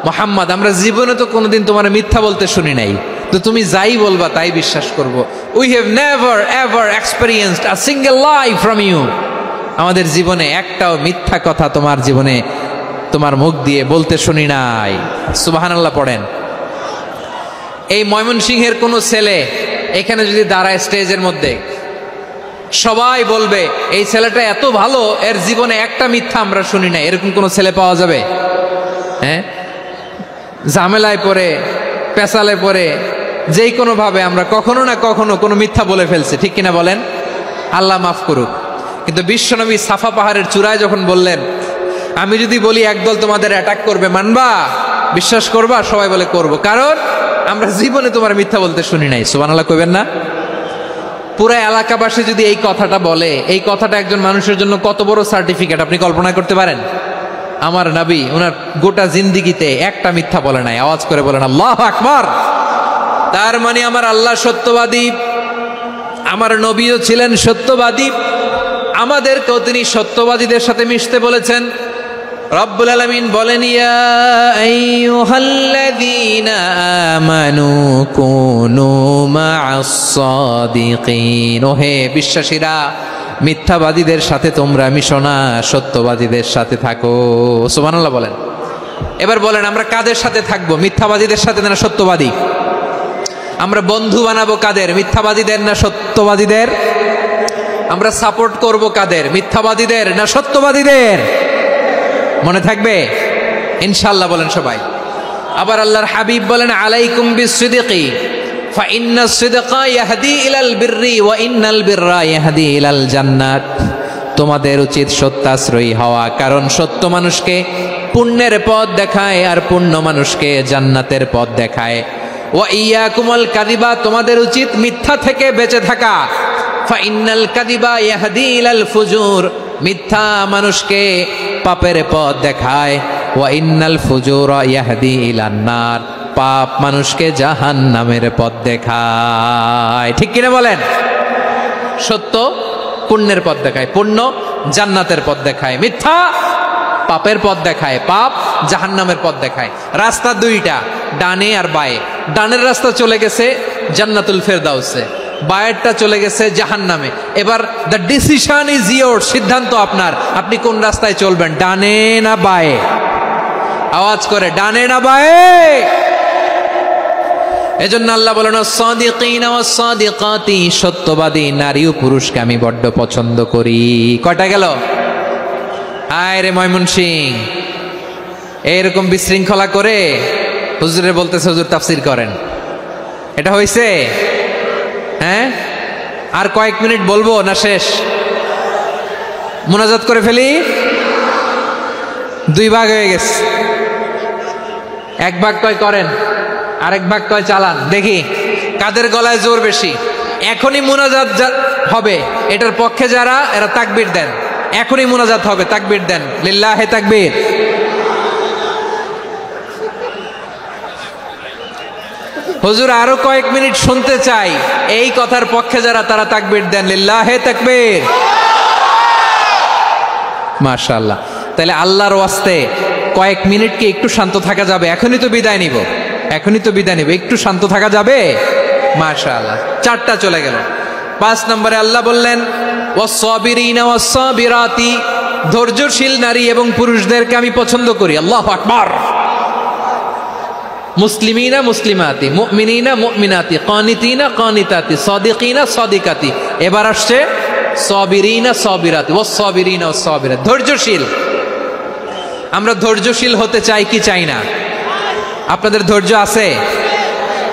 মুহাম্মদ আমরা জীবনে তো কোনোদিন তোমার মিথ্যা বলতে শুনি নাই, তো তুমি যাই বলবা তাই বিশ্বাস করব। We have never ever experienced a single lie from you, আমাদের জীবনে একটাও মিথ্যা কথা তোমার জীবনে তোমার মুখ দিয়ে বলতে শুনি নাই। সুবহানাল্লাহ পড়েন। এই ময়মনসিংহের কোন ছেলে এখানে যদি দাঁড়ায় স্টেজের মধ্যে, সবাই বলবে এই ছেলেটা এত ভালো, এর জীবনে একটা মিথ্যা আমরা শুনি নাই, এরকম কোন ছেলে পাওয়া যাবে? হ্যাঁ, ঝামেলায় পড়ে, পেশালে পড়ে, যেই কোনো ভাবে আমরা কখনো না কখনো কোনো মিথ্যা বলে ফেলছি, ঠিক কিনা বলেন? আল্লাহ মাফ করুক। কিন্তু বিশ্বনবী সাফা পাহাড়ের চূড়ায় যখন বললেন, আমি যদি বলি একদল তোমাদের অ্যাটাক করবে, মানবা? বিশ্বাস করবা? সবাই বলে করব, কারণ আমরা জীবনে তোমার মিথ্যা বলতে শুনি নাই। সুবহানাল্লাহ কইবেন না? পুরো এলাকাবাসী যদি এই কথাটা বলে, এই কথাটা একজন মানুষের জন্য কত বড় সার্টিফিকেট আপনি কল্পনা করতে পারেন? আমার নবী ওনার গোটা জিন্দিগিতে একটা মিথ্যা বলে নাই। আওয়াজ করে বলেন আল্লাহু আকবার। তার মানে আমার আল্লাহ সত্যবাদী, আমার নবীও ছিলেন সত্যবাদী, আমাদেরকেও তিনি সত্যবাদীদের সাথে মিশতে বলেছেন। রব্বুল আলামিন বলেন, ইয়া আইয়ুহাল্লাযীনা আমানু কুনু মা'আস সাদিকিন, ওহে বিশ্বাসীরা, মিথ্যাবাদীদের সাথে তোমরা মিশো না, সত্যবাদীদের সাথে থাকো। সুবহানাল্লাহ বলেন। এবার বলেন, আমরা কাদের সাথে থাকবো? মিথ্যাবাদীদের সাথে না সত্যবাদী? আমরা বন্ধু বানাবো কাদের? মিথ্যাবাদীদের না সত্যবাদীদের? আমরা সাপোর্ট করব কাদের? মিথ্যাবাদীদের না সত্যবাদীদের? মনে থাকবে ইনশাআল্লাহ বলেন সবাই। আবার আল্লাহর হাবিব বলেন, আলাইকুম বিসসিদকি ফাইন্নাস সিদকা ইয়াহদি ইলাল বিররি ওয়া ইন্নাল বিররা ইয়াহদি ইলাল জান্নাত। তোমাদের উচিত সত্যাশ্রয়ী হওয়া, কারণ সত্য মানুষকে পুণ্যের পথ দেখায় আর পুণ্য মানুষকে জান্নাতের পথ দেখায়। ওয়া ইয়াকুমুল কাযিবা, তোমাদের উচিত মিথ্যা থেকে বেঁচে থাকা। ফাইন্নাল কাযিবা ইয়াহদি ইলাল ফুজুর, মিথ্যা মানুষকে পাপের পথ দেখায়। ওয়া ইন্নাল ফুজুরা ইয়াহদি ইলান নার, পাপ মানুষকে জাহান্নামের পথ দেখায়। ঠিক কিনা বলেন? সত্য পুণ্যের পথ দেখায়, পুণ্য জান্নাতের পথ দেখায়, মিথ্যা পাপের পথ দেখায়, পাপ জাহান্নামের পথ দেখায়। রাস্তা দুইটা, ডানে আর বায়ে। ডানের রাস্তা চলে গেছে জান্নাতুল ফেরদাউসে, বায়েরটা চলে গেছে জাহান্নামে। এবার দ্য ডিসিশন ইজ ইয়োর, সিদ্ধান্ত আপনার, আপনি কোন রাস্তায় চলবেন, ডানে না বায়ে? আওয়াজ করে, ডানে না বায়ে? এজন্য আল্লাহ বলেন, সাদিকিনা ওয়াস সাদিকাতি, সত্যবাদী নারী ও পুরুষকে আমি বড্ড পছন্দ করি। কয়টা গেল? আয় রে ময়মনসিং, এইরকম বিশৃঙ্খলা করে হুজুরে বলতেছে হুজুর তাফসীর করেন, এটা হইছে? হ্যাঁ, আর কয়েক মিনিট বলবো না শেষ? মুনাজাত করে ফেলি। দুই ভাগ হয়ে গেছে, এক ভাগ কয় করেন, আরেক ভাগ কয় চালান। দেখি কাদের গলায় জোর বেশি। এখনই মুনাজাত হবে, এটার পক্ষে যারা, এরা তাকবীর দেন। এখনই মুনাজাত হবে, তাকবীর দেন, লিল্লাহে তাকবীর। হুজুর আরো কয়েক মিনিট শুনতে চাই, এই কথার পক্ষে যারা তারা তাকবীর দেন, লিল্লাহে তাকবীর। মাশাআল্লাহ। তাহলে আল্লাহর ওয়াস্তে কয়েক মিনিট কি একটু শান্ত থাকা যাবে? এখনই তো বিদায় নিব, একটু শান্ত থাকা যাবে? মাশাআল্লাহ। 4টা চলে গেল। 5 নম্বরে আল্লাহ বললেন ওয়াস-সাবিরিনা ওয়াস-সাবিরাতি, ধৈর্যশীল নারী এবং পুরুষদেরকে আমি পছন্দ করি। আল্লাহু আকবার। মুসলিমিনা মুসলিমাতি, মুমিনিনা মুমিনাতি, কানিতিনা কানিতাতি, সাদিকিনা সাদিকাতি। এবার আসছে সাবিরিনা সাবিরাতি, ওয়াস-সাবিরিনা ওয়াস-সাবিরাত, ধৈর্যশীল। আমরা ধৈর্যশীল হতে চাই কি চাই না? আপনাদের ধৈর্য আছে?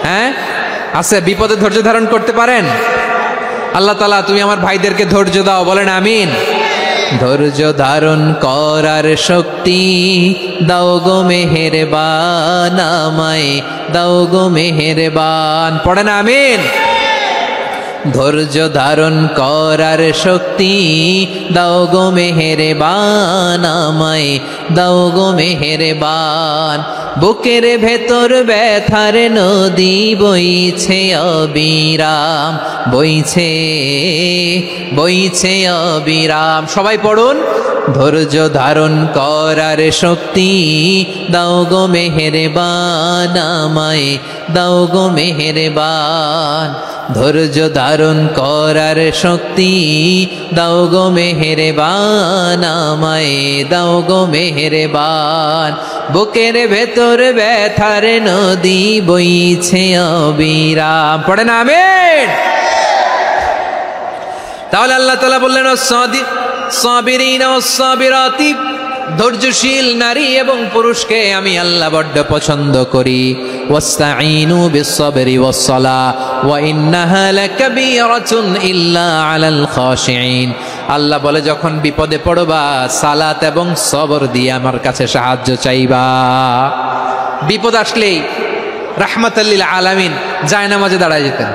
হ্যাঁ আছে। বিপদে ধৈর্য ধারণ করতে পারেন? আল্লাহ তাআলা তুমি আমার ভাইদেরকে ধৈর্য দাও, বলেন আমিন। ধৈর্য ধারণ করার শক্তি দাও গো মেহেরবান, আমায় দাও গো মেহেরবান, পড়েন আমিন। ধৈর্য ধারণ করার শক্তি দাও গো মেহেরবান, আমায় দাও গো মেহেরবান। বুকের ভেতর ব্যথার নদী বইছে অবিরাম, বইছে বইছে অবিরাম। সবাই পড়ুন, ধৈর্য ধারণ করার শক্তি দাও গো মেহেরবান, আমায় দাও গো মেহেরবান। ধৈর্য ধারণ করার শক্তি দাও গো মেহেরবান, আমায় দাও গো মেহেরবান। বুকের ভেতর ব্যথার নদী বইছে অবিরাম, পড়েন আমিন। তাহলে আল্লাহ তাআলা বললেন সাবিরিনা ওয়াস-সাবিরাতি, ধৈর্যশীল নারী এবং পুরুষকে আমি আল্লাহ বড্ড পছন্দ করি। ওয়াস্তাঈনু বিস-সাবরি ওয়াস-সালাহ ওয়া ইন্নাহা লাকাবীরাতুন ইল্লা আলাল খাশিঈন। আল্লাহ বলে যখন বিপদে পড়বা সালাত এবং সবর দিয়ে আমার কাছে সাহায্য চাইবা। বিপদ আসলেই রাহমাতাল লিল আলামিন জায়নামাজে দাঁড়ায় যেতেন।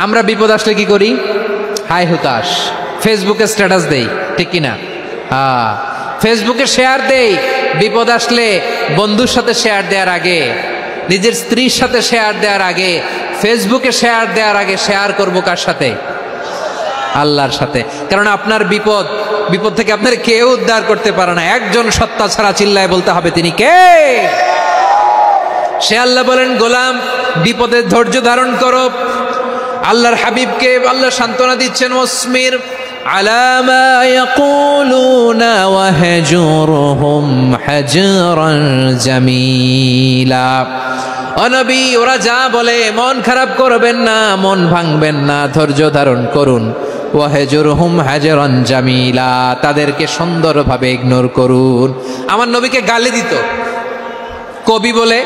আমরা বিপদ আসলে কি করি? হাই হুতাশ, ফেসবুকে স্ট্যাটাস দেই, ঠিক কিনা? হ্যাঁ, ফেসবুকে শেয়ার দেই। বিপদ আসলে বন্ধুর সাথে শেয়ার দেওয়ার আগে, নিজের স্ত্রীর সাথে শেয়ার দেওয়ার আগে, ফেসবুকে শেয়ার দেওয়ার আগে শেয়ার করব কার সাথে? আল্লাহর সাথে। কারণ আপনার বিপদ থেকে আপনার কেউ উদ্ধার করতে পারে না, একজন সত্তা ছাড়া। চিল্লায় বলতে হবে তিনি কে? সে আল্লাহ বলেন গোলাম বিপদে ধৈর্য ধারণ করো। আল্লাহর হাবিবকে আল্লাহ সান্ত্বনা দিচ্ছেন, ওয়াসমির আলা মা ইয়াকুলুনা ওয়াহজুরহুম হাজরান জামিলা। ও নবী, ওরা যা বলে মন খারাপ করবেন না, মন ভাঙবেন না, ধৈর্য ধারণ করুন। ওয়াহজুরহুম হাজরান জামিলা, তাদেরকে সুন্দরভাবে ইগনোর করুন। আমার নবীকে গালি দিত কবি বলে,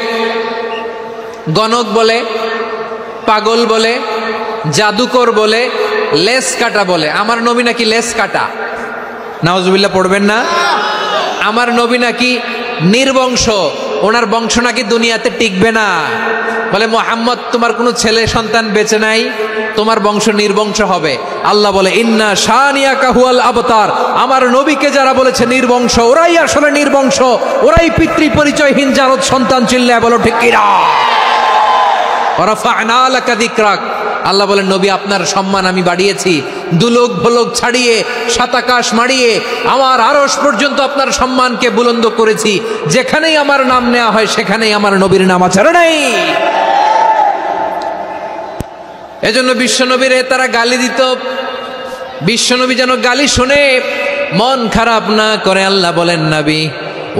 গণক বলে, পাগল বলে, জাদুকর বলে, লেস কাটা বলে। আমার নবী নাকি লেস কাটা, নাউজুবিল্লাহ পড়বেন না। আমার নবী নাকি নির্বংশ, ওনার বংশ নাকি দুনিয়াতে টিকবে না। বলে মুহাম্মদ তোমার কোনো ছেলে সন্তান বেঁচে নাই, তোমার বংশ নির্বংশ হবে। আল্লাহ বলে ইন্না শানিয়াকা হুয়াল আবতার। আমার নবীকে যারা বলেছে নির্বংশ, ওরাই আসলে নির্বংশ, ওরাই পিতৃ পরিচয়হীন জারদ সন্তান। চিল্লায় বলো ঠিক কিনা? ওয়ারাফা'না লাকা যিকরাক। আল্লাহ বলেন নবী আপনার সম্মান আমি বাড়িয়েছি, দুলোক ভোলোক ছাড়িয়ে সাতাকাশ মারিয়ে আমার আরশ পর্যন্ত আপনার সম্মানকে বুলন্দ করেছি। যেখানেই আমার নাম নেওয়া হয় সেখানেই আমার নবীর নাম আছে, নাই? এজন্য বিশ্বনবীরে তারা গালি দিত। বিশ্বনবী যেন গালি শুনে মন খারাপ না করে আল্লাহ বলেন নবী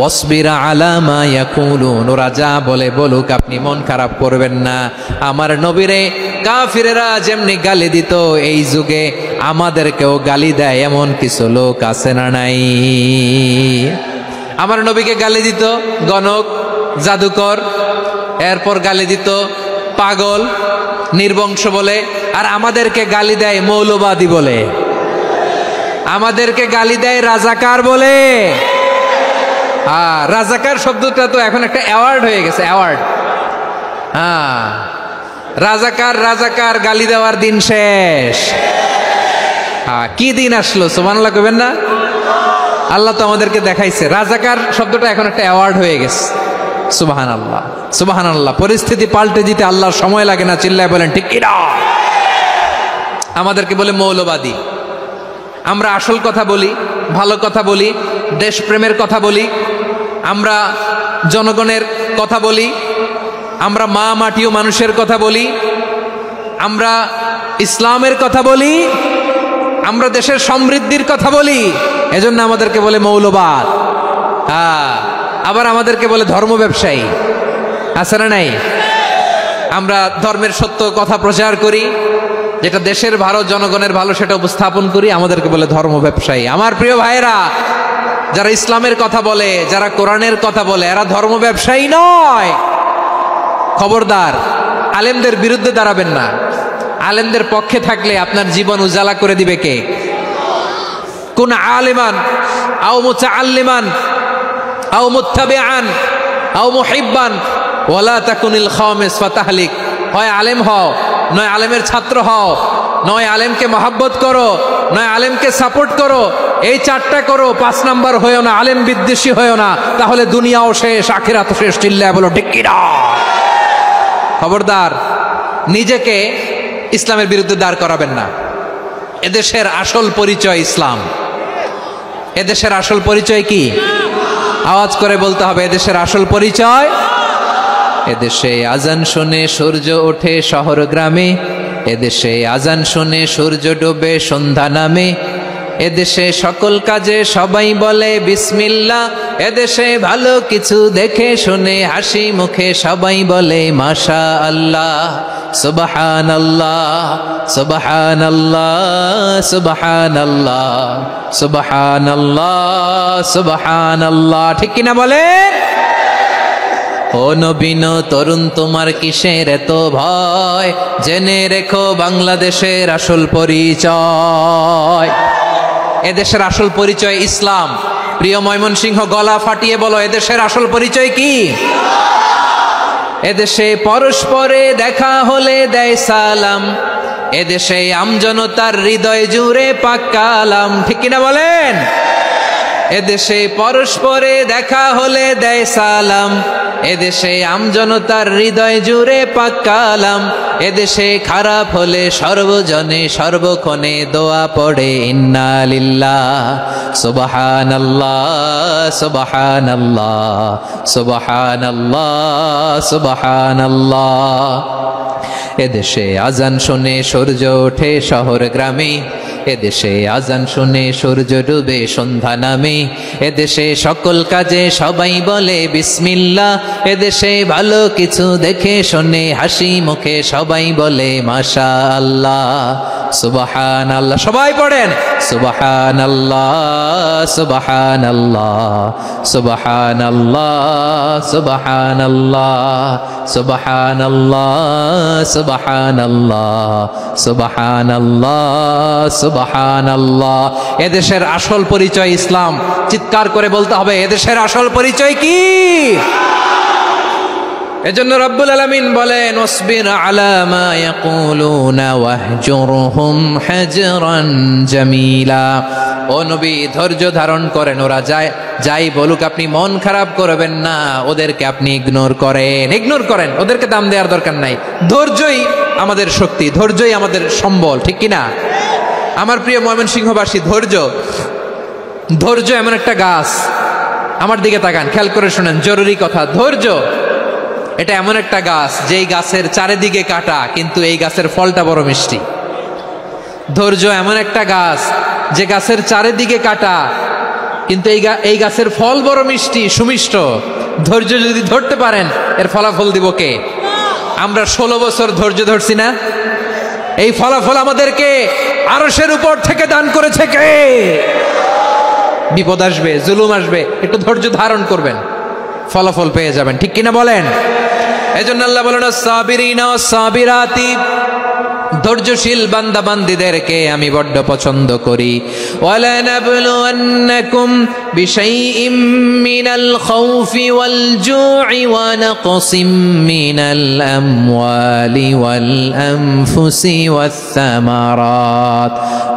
ওয়াসবির আলা মা ইয়াকুলুন, ওরা যা বলে বলুক, আপনি মন খারাপ করবেন না। আমার নবীরে কাফিরেরা যেমনি গালি দিত, এই যুগে আমাদেরকেও গালি দেয় এমন কিছু লোক আছে না নাই? আমার নবীকে গালি দিত গণক, জাদুকর, এরপর গালি দিত পাগল, নির্বংশ বলে। আর আমাদেরকে গালি দেয় মৌলবাদী বলে, আমাদেরকে গালি দেয় রাজাকার বলে। রাজাকার শব্দটা তো এখন একটা অ্যাওয়ার্ড হয়ে গেছে, অ্যাওয়ার্ড। রাজাকার রাজাকার গালি দেওয়ার দিন শেষ। কি দিন আসলো, সুবহানাল্লাহ কইবেন না? আল্লাহ তো আমাদেরকে দেখাইছে। রাজাকার শব্দটা এখন একটা অ্যাওয়ার্ড হয়ে গেছে, সুবহানাল্লাহ। সুবহানাল্লাহ। পরিস্থিতি পাল্টে দিতে আল্লাহর সময় লাগে না, চিল্লায় বলেন ঠিক কি না? আমাদেরকে বলে মৌলবাদী। আমরা আসল কথা বলি, ভালো কথা বলি, দেশপ্রেমের কথা বলি, আমরা জনগণের কথা বলি, আমরা মা মাটি ও মানুষের কথা বলি, আমরা ইসলামের কথা বলি, আমরা দেশের সমৃদ্ধির কথা বলি, এজন্য আমাদেরকে বলে মৌলবাদ। আবার আমাদেরকে বলে ধর্ম ব্যবসায়ী, আছে না নাই? আমরা ধর্মের সত্য কথা প্রচার করি, যেটা দেশের ভালো জনগণের ভালো সেটা উপস্থাপন করি, আমাদেরকে বলে ধর্ম ব্যবসায়ী। আমার প্রিয় ভাইয়েরা, যারা ইসলামের কথা বলে, যারা কোরআনের কথা বলে, এরা ধর্ম ব্যবসায়ী নয়। খবরদার, আলেমদের বিরুদ্ধে দাঁড়াবেন না। আলেমদের পক্ষে থাকলে আপনার জীবন উজালা করে দিবে কে? কুন আলিমান আও মুতাআল্লিমান আও মুত্তাবিআন আও মুহিব্বান ওয়ালা তাকুনিল খামিস ফাতাহলিক। হয় আলেম হও, নয় আলেমের ছাত্র হও, নয় আলেমকে মহাব্বত করো, নয় আলেমকে সাপোর্ট করো। এই চারটা করো, 5 নাম্বার হয়েও না, আলেম বিদ্বেষী হয়েও না, তাহলে দুনিয়াও শেষ, আখিরাতও শেষ। চিল্লায় বলো ঠিক কি না? খবরদার, নিজেকে ইসলামের বিরুদ্ধে দাঁড় করাবেন না। এদেশের আসল পরিচয় ইসলাম। এদেশের আসল পরিচয় কি? আওয়াজ করে বলতে হবে, এদেশের আসল পরিচয়। এদেশে আজান শুনে সূর্য ওঠে শহর গ্রামে, এদেশে আজান শুনে সূর্য ডোবে সন্ধ্যা নামে, এদেশে সকল কাজে সবাই বলে বিসমিল্লাহ, এদেশে ভালো কিছু দেখে শুনে হাসি মুখে সবাই বলে মাশা আল্লাহ, সুবহানাল্লাহ সুবহানাল্লাহ সুবহানাল্লাহ সুবহানাল্লাহ সুবহানাল্লাহ। ঠিক কিনা বলেন? ও নবীন তরুণ, তোমার কিসের এত ভয়? জেনে রেখো বাংলাদেশের আসল পরিচয়। এদেশের আসল পরিচয় ইসলাম। প্রিয় ময়মনসিংহ, গলা ফাটিয়ে বলো, এদেশের আসল পরিচয় কি? এদেশে পরস্পরে দেখা হলে দেয় সালাম, এদেশে আমজনতার হৃদয় জুড়ে পাক কালাম। ঠিক কিনা বলেন? এদেশে পরস্পরে দেখা হলে দেয় সালাম, এদেশে আমজনতার হৃদয় জুড়ে পাক কালাম, এদেশে খারাপ হলে সর্বজনে সর্বক্ষণে দোয়া পড়ে ইন্না লিল্লাহ সুবহানাল্লাহ সুবহানাল্লাহ সুবহানাল্লাহ সুবহানাল্লাহ। এদেশে আজান শুনে সূর্য ওঠে শহর গ্রামে, এদেশে আজান শুনে সূর্য ডুবে সন্ধ্যা নামে, এদেশে সকল কাজে সবাই বলে বিসমিল্লাহ, এদেশে ভালো কিছু দেখে শুনে হাসি মুখে সবাই বলে মাশা আল্লাহ সুবহানাল্লাহ। সবাই পড়েন সুবহানাল্লাহ সুবহানাল্লাহ সুবহানাল্লাহ সুবহানাল্লাহ সুবহানাল্লাহ সুবহানাল্লাহ সুবহানাল্লাহ সুবহানাল্লাহ। এদেশের আসল পরিচয় ইসলাম। চিৎকার করে বলতে হবে, এদেশের আসল পরিচয় কি? এজন্য রব্বুল আলামিন বলেন, ওয়াসবির আলা মা ইয়াকুলুনা ওয়াহজুরহুম হাজরান জামিলা। ও নবী, ধৈর্য ধারণ করেন, ওরা যাই বলুক আপনি মন খারাপ করবেন না, ওদেরকে আপনি ইগনোর করেন, ওদেরকে দাম দেওয়ার দরকার নাই। ধৈর্যই আমাদের শক্তি, ধৈর্যই আমাদের সম্বল। ঠিক কিনা? আমার প্রিয় ময়মনসিংহবাসী, ধৈর্য এমন একটা গাছ। আমার দিকে তাকান, খেয়াল করে শোনেন, জরুরি কথা। ধৈর্য এটা এমন একটা গাছ, যেই গাছের চারিদিকে কাটা, কিন্তু এই গাছের ফলটা বড় মিষ্টি। ধৈর্য এমন একটা গাছ, যে গাছের চারিদিকে কাটা, কিন্তু এই গাছের ফল বড় মিষ্টি, সুমিষ্ট। ধৈর্য যদি ধরতে পারেন, এর ফলাফল দিব কে? আমরা 16 বছর ধৈর্য ধরছি না? এই ফলাফল আমাদেরকে আরশের উপর থেকে দান করেছে কে? বিপদ আসবে, জুলুম আসবে, একটু ধৈর্য ধারণ করবেন, ফলাফল পেয়ে যাবেন। ঠিক কিনা বলেন? এজন্য আল্লাহ বলেন, সাবিরিনা সাবিরাতি, ধৈর্যশীল বান্দা বান্দীদেরকে আমি বড্ড পছন্দ করি। ওয়ালা নাবলুওয়ান্নাকুম বিশাইইম মিনাল খাউফি ওয়াল জু'i ওয়া নাকসিম মিনাল আমওয়ালি ওয়াল আনফুসি ওয়াস সামারাত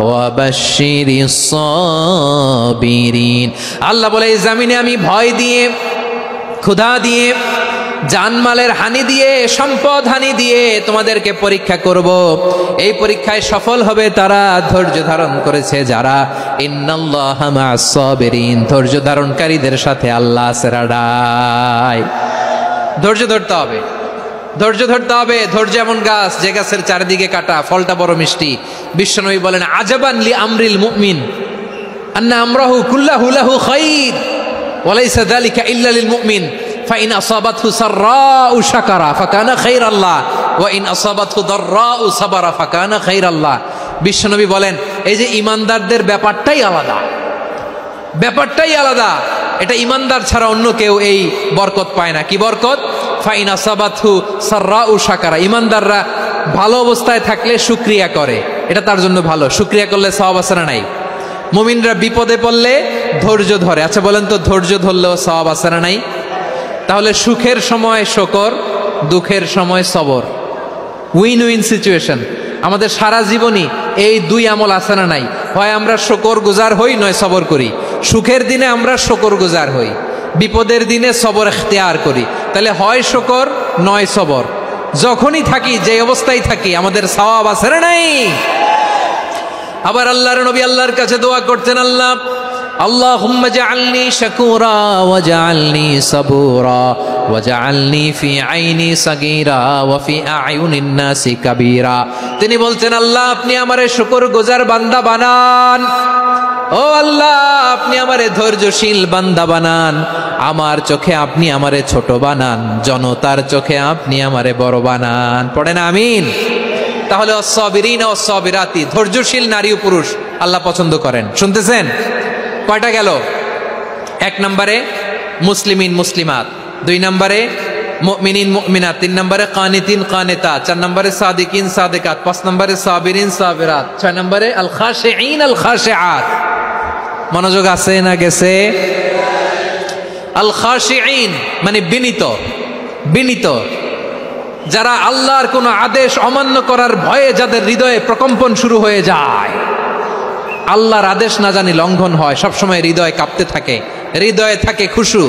ওয়া বাশশিরিস সাবিরিন। আল্লাহ বলে, এই জমিনে আমি ভয় দিয়ে, ক্ষুধা দিয়ে, জানমালের হানি দিয়ে, সম্পদ হানি দিয়ে তোমাদেরকে পরীক্ষা করব। এই পরীক্ষায় সফল হবে তারা ধৈর্য ধারণ করেছে যারা। ইন্নাল্লাহা মা'আস সাবিরিন, ধৈর্য ধারণকারীদের সাথে আল্লাহ আছে রাডাই। ধৈর্য ধরতে হবে, ধৈর্য ধরতে হবে। ধৈর্য এমন গাছ যে গাছের চারিদিকে কাটা, ফলটা বড় মিষ্টি। বিশ্বনবী বলেন, আজাবান লি আমরিল মুমিন আন্না আমরাহু কুল্লাহু লাহু খাইর ওয়া লাইসা যালিকা ইল্লা লিল মুমিন ফাইন আসাবাতহু সাররাউ শাকারা ফাকানা খাইরাল্লাহ ওয়া ইন আসাবাতহু দাররাউ সাবারা ফাকানা খাইরাল্লাহ। বিশ্বনবী বলেন, এই যে ইমানদারদের ব্যাপারটাই আলাদা, ব্যাপারটাই আলাদা। এটা ইমানদার ছাড়া অন্য কেউ এই বরকত পায় না। কি বরকত? ফাইন আসাবাতহু সাররাউ শাকারা, ইমানদাররা ভালো অবস্থায় থাকলে শুকরিয়া করে, এটা তার জন্য ভালো। শুকরিয়া করলে সওয়াব আছে না নাই? মুমিনরা বিপদে পড়লে ধৈর্য ধরে। আচ্ছা বলেন তো, ধৈর্য ধরলেও সওয়াব আছে না নাই? তাহলে সুখের সময় শুকর, দুঃখের সময় সবর, উইন উইন সিচুয়েশন। আমাদের সারা জীবনই এই দুই আমল আছে না নাই? হয় আমরা শুকর গুজার হই, নয় সবর করি। সুখের দিনে আমরা শুকর গুজার হই, বিপদের দিনে সবর ইখতিয়ার করি। তাহলে হয় শুকর নয় সবর। যখনই থাকি, যে অবস্থায় থাকি, আমাদের সওয়াব আছে না নাই? আবার আল্লাহর নবী আল্লাহর কাছে দোয়া করতেন, আল্লাহ আল্লাহুম্মা জাআলনি শাকুরা ওয়া জাআলনি সাবুরা ওয়া জাআলনি ফি আইনি সাগীরা ওয়া ফি আয়ুনিন নাসি কাবীরা। তিনি বলতেন, আল্লাহ আপনি আমারে শুকরগুজার বান্দা বানান, ও আল্লাহ আপনি আমারে ধৈর্যশীল বান্দা বানান, আমার চোখে আপনি আমারে ছোট বানান, জনতার চোখে আপনি আমারে বড় বানান। পড়েন আমিন। তাহলে অসসাবিরিন ও অসসাবিরাতি, ধৈর্যশীল নারী ও পুরুষ আল্লাহ পছন্দ করেন। শুনতেছেন? কয়টা গেল? এক নম্বরে মুসলিমিন মুসলিমাত, দুই নম্বরে মুমিনিন মুমিনাত, তিন নম্বরে কানিতিন কানিতাত, চার নম্বরে সাদিকিন সাদিকাত, পাঁচ নম্বরে সাবিরিন সাবিরাত, ছয় নম্বরে আল খাশিঈন আল খাশিআত। মনোযোগ আছে না গেছে? আল খাশিঈন মানে বিনীত, বিনীত, যারা আল্লাহর কোনো আদেশ অমান্য করার ভয়ে যাদের হৃদয়ে প্রকম্পন শুরু হয়ে যায়, আল্লাহর আদেশ না জানি লঙ্ঘন হয়, সবসময় হৃদয় কাঁপতে থাকে, হৃদয়ে থাকে খুশু।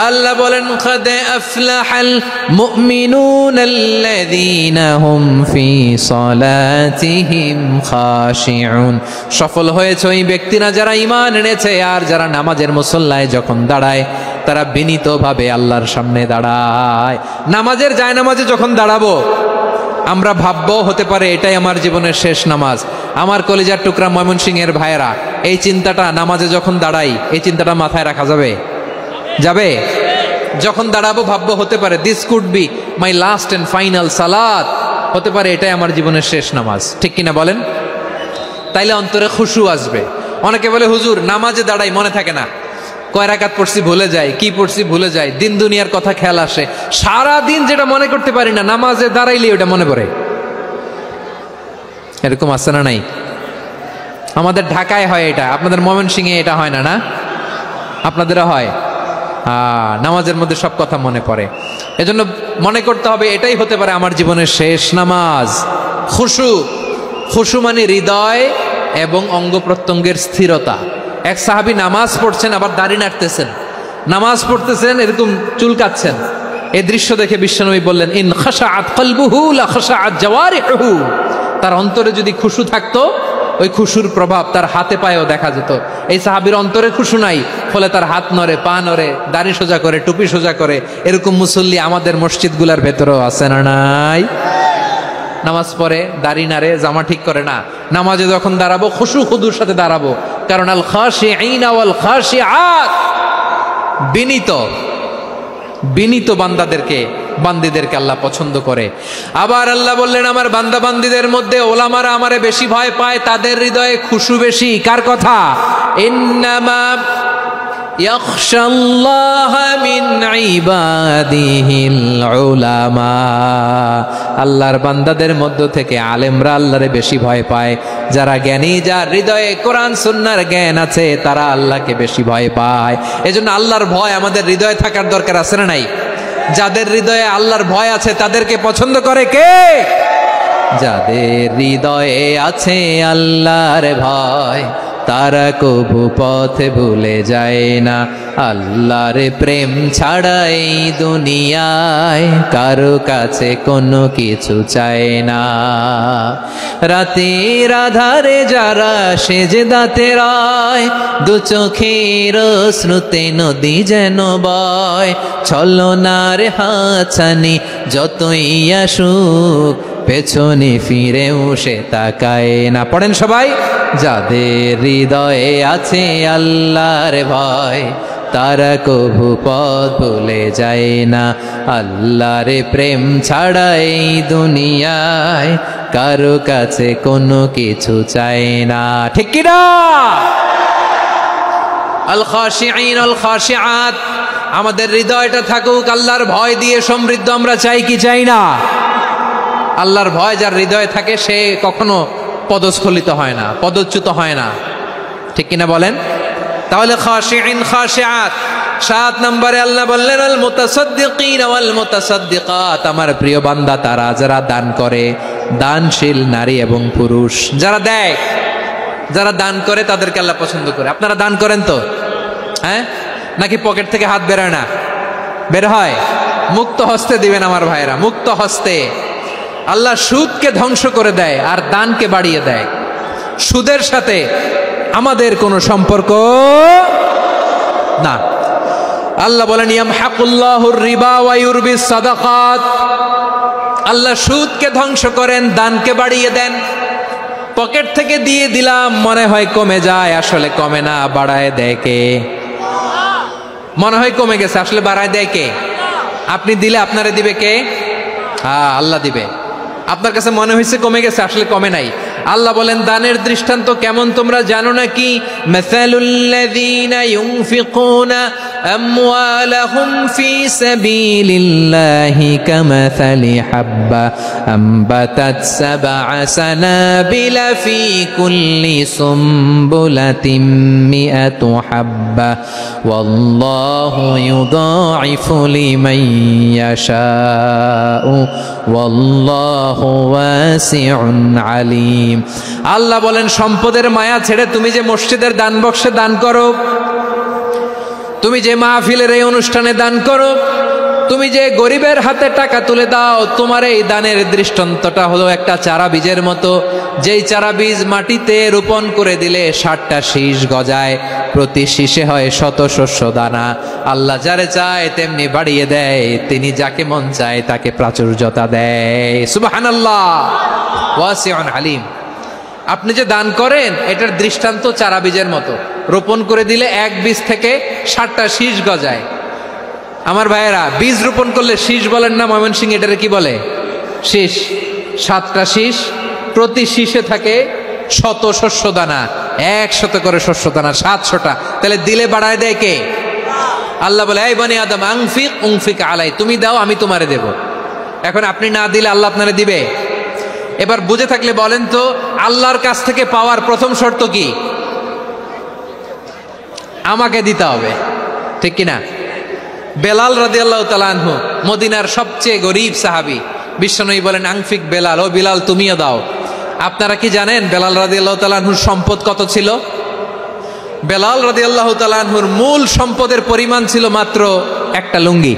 আল্লাহ বলেন, কাদ আফলাহাল মুমিনুনাল্লাযীনা হুম ফি সালাতিহিম খাশিউন। সফল হয়েছে ওই ব্যক্তিরা যারা ঈমান এনেছে আর যারা নামাজের মুসল্লায় যখন দাঁড়ায় তারা বিনীতভাবে আল্লাহর সামনে দাঁড়ায়। নামাজের জায়নামাজে যখন দাঁড়াবো আমরা ভাববো হতে পারে এটাই আমার জীবনের শেষ নামাজ। আমার কলিজার টুকরা ময়মনসিংহের ভাইয়েরা, এই চিন্তাটা নামাজে যখন দাঁড়াই, এই চিন্তাটা মাথায় রাখা যাবে? যাবে? যখন দাঁড়াবো ভাববো হতে পারে this could be my last and final সালাত, হতে পারে এটাই আমার জীবনের শেষ নামাজ। ঠিক কিনা বলেন? তাইলে অন্তরে খুশু আসবে। অনেকে বলে, হুজুর নামাজে দাঁড়াই মনে থাকে না, কয় রাকাত পড়ছি ভুলে যায়, কি পড়ছি ভুলে যায়, দিন দুনিয়ার কথা খেয়াল আসে, সারা দিন যেটা মনে করতে পারি না নামাজে দাঁড়াইলে ওটা মনে পড়ে। এরকম আছে না নাই? আমাদের ঢাকায় হয় এটা, আপনাদের ময়মনসিংহে এটা হয় না? না, আপনাদেরও হয়। নামাজের মধ্যে সব কথা মনে পড়ে। এজন্য মনে করতে হবে এটাই হতে পারে আমার জীবনের শেষ নামাজ। খুশু, খুশু মানে হৃদয় এবং অঙ্গ প্রত্যঙ্গের স্থিরতা। এক সাহাবী নামাজ পড়ছেন আবার দাড়ি নাড়তেছেন, নামাজ পড়তেছেন এরকম চুলকাচ্ছেন। এই দৃশ্য দেখে বিশ্বনবী বললেন, ইন খাশাআত কলবুহু লা খাশাআত জাওয়ারিহুহু। তার অন্তরে যদি খুশু থাকতো, ওই খুশুর প্রভাব তার হাতে পায়েও দেখা যেত। এই সাহাবীর অন্তরে খুশু নাই, ফলে তার হাত নড়ে, পা নড়ে, দাড়ি সোজা করে, টুপি সোজা করে। এরকম মুসল্লি আমাদের মসজিদগুলোর ভেতরেও আছে না নাই? নামাজ পড়ে, দাড়ি নাড়ে, জামা ঠিক করে না। নামাজে যখন দাঁড়াবো খুশু খুদুর সাথে দাঁড়াবো, কারণ আল খাশিঈনা ওয়াল খাশিআত, বিনীত, বিনীত বান্দাদেরকে, বান্দীদেরকে আল্লাহ পছন্দ করে। আবার আল্লাহ বললেন, আমার বান্দা বান্দীদের মধ্যে ওলামারা আমারে বেশি ভয় পায়, তাদের হৃদয়ে খুশু বেশি। কার কথা? ইন্নামা ইয়াখশাল্লাহা মিন ইবাদিহিল উলামা। আল্লাহর বান্দাদের মধ্য থেকে আলেমরা আল্লাহরে বেশি ভয় পায়। যারা জ্ঞানী, যার হৃদয়ে কোরআন সুন্নাহর জ্ঞান আছে, তারা আল্লাহকে বেশি ভয় পায়। এজন্য আল্লাহর ভয় আমাদের হৃদয়ে থাকার দরকার আছে না নাই? যাদের হৃদয়ে আল্লাহর ভয় আছে তাদেরকে পছন্দ করে কে? যাদের হৃদয়ে আছে আল্লাহর ভয় তারা কবু পথ ভুলে যায় না। আল্লাহর প্রেম ছাড়া এই দুনিয়ায় কারো কাছে কোনো কিছু চায় না। রাতের আধারে যারা সেজদাতে রয়, দু চোখের শ্রুতে নদী যেন বয়, ছলনার হাতছানি যতই আসুক পেছনে ফিরেও সে তাকায় না। পড়েন সবাই। যাদের হৃদয়ে আছে আল্লাহর ভয়, তারা কবু পথ ভুলে যায় না। আল্লাহর প্রেম ছাড়া এই দুনিয়ায় কারো কাছে কোনো কিছু চায় না। ঠিক কি না? আল খাশিঈন আল খাশিআত, আমাদের হৃদয়টা থাকুক আল্লাহর ভয় দিয়ে সমৃদ্ধ। আমরা চাই কি চাই না? আল্লাহর ভয় যার হৃদয়ে থাকে সে কখনো পদস্খলিত হয় না, পদচ্যুত হয় না। ঠিক কিনা বলেন? তাহলে খাশিঈন খাশিআত। 7 নম্বরে আল্লাহ বললেন আল মুতাসাদ্দিকিন ওয়াল মুতাসাদ্দিকাত, আমার প্রিয় বান্দা তারা যারা দান করে, দানশীল নারী এবং পুরুষ যারা দেয়, যারা দান করে তাদেরকে আল্লাহ পছন্দ করে। আপনারা দান করেন তো? হ্যাঁ, নাকি পকেট থেকে হাত বেরোয় না? বের হয়। মুক্ত হস্তে দিবেন আমার ভাইরা, মুক্ত হস্তে। আল্লাহ সুদকে ধ্বংস করে দেয় আর দানকে বাড়িয়ে দেয়। সুদের সাথে আমাদের কোনো সম্পর্ক না। আল্লাহ বলেন ইয়ামহাকুল্লাহুর রিবা ওয়া ইউরবিস সাদাকাত, আল্লাহ সুদকে ধ্বংস করেন, দানকে বাড়িয়ে দেন। পকেট থেকে দিয়ে দিলাম মনে হয় কমে যায়, আসলে কমে না, বাড়ায় দেয় কে? মনে হয় কমে গেছে, আসলে বাড়ায় দেয় কে? আপনি দিলে আপনারে দিবে কে? হ্যাঁ, আল্লাহ দিবে। আপনার কাছে মনে হয়েছে কমে গেছে, আসলে কমে নাই। আল্লাহ বলেন দানের দৃষ্টান্ত কেমন তোমরা জানো নাকি? মাসালুল্লাযীনা ইউনফিকুনা আমওয়ালাহুম ফি সাবিলিল্লাহি কামাসালি হাব্বা আমবাতাত সাবআ সানাবিলা ফি কুল্লি সুমবুলাতিন মিআতু হাব্বা ওয়াল্লাহু ইউদাঈফু লিমান ইয়াশাউ ওয়াল্লাহু ওয়াসিউন আলীম। আল্লাহ বলেন সম্পদের মায়া ছেড়ে তুমি যে মসজিদের দান বক্সে দান করো, তুমি যে মাহফিলের এই অনুষ্ঠানে দান করো, তুমি যে গরিবের হাতে টাকা তুলে দাও, তোমার এই দানের দৃষ্টান্তটা হলো একটা চারা বীজের মতো। যেই চারা বীজ মাটিতে রোপণ করে দিলে 60টা শীষ গজায়, প্রতি শীষে হয় শত শস্য দানা। আল্লাহ যারে চায় তেমনি বাড়িয়ে দেয়, তিনি যাকে মন চায় তাকে প্রাচুর্যতা দেয়। সুবহানাল্লাহ, ওয়াসিউন আলীম। আপনি যে দান করেন এটার দৃষ্টান্ত চারা বীজের মতো, রোপণ করে দিলে এক বীজ থেকে 60টা শীষ গজায়। আমার ভাইয়েরা, বীজ রোপণ করলে শীষ বলেন না ময়মনসিংহ, এটারে কি বলে? শীষ। 7টা শীষ, প্রতি শীষে থাকে শত শস্য দানা, 100 করে শস্য দানা, 700টা। তাহলে দিলে বাড়ায় দেয় কে? আল্লাহ বলে এই বনি আদম আনফিক উনফিক আলাই, তুমি দাও আমি তোমারে দেব। এখন আপনি না দিলে আল্লাহ আপনারে দিবে? এবার বুঝে থাকলে বলেন তো, আল্লাহর কাছ থেকে পাওয়ার প্রথম শর্ত কি? আমাকে দিতে হবে, ঠিক কিনা? বেলাল রাদিয়াল্লাহু তাআলা আনহু মদিনার সবচেয়ে গরীব সাহাবী, বিশ্বনবী বলেন আনফিক বেলাল, ও বিলাল তুমিও দাও। আপনারা কি জানেন বেলাল রাদিয়াল্লাহু তাআলা আনহুর সম্পদ কত ছিল? বেলাল রাদিয়াল্লাহু তাআলা আনহুর মূল সম্পদের পরিমাণ ছিল মাত্র একটা লুঙ্গি।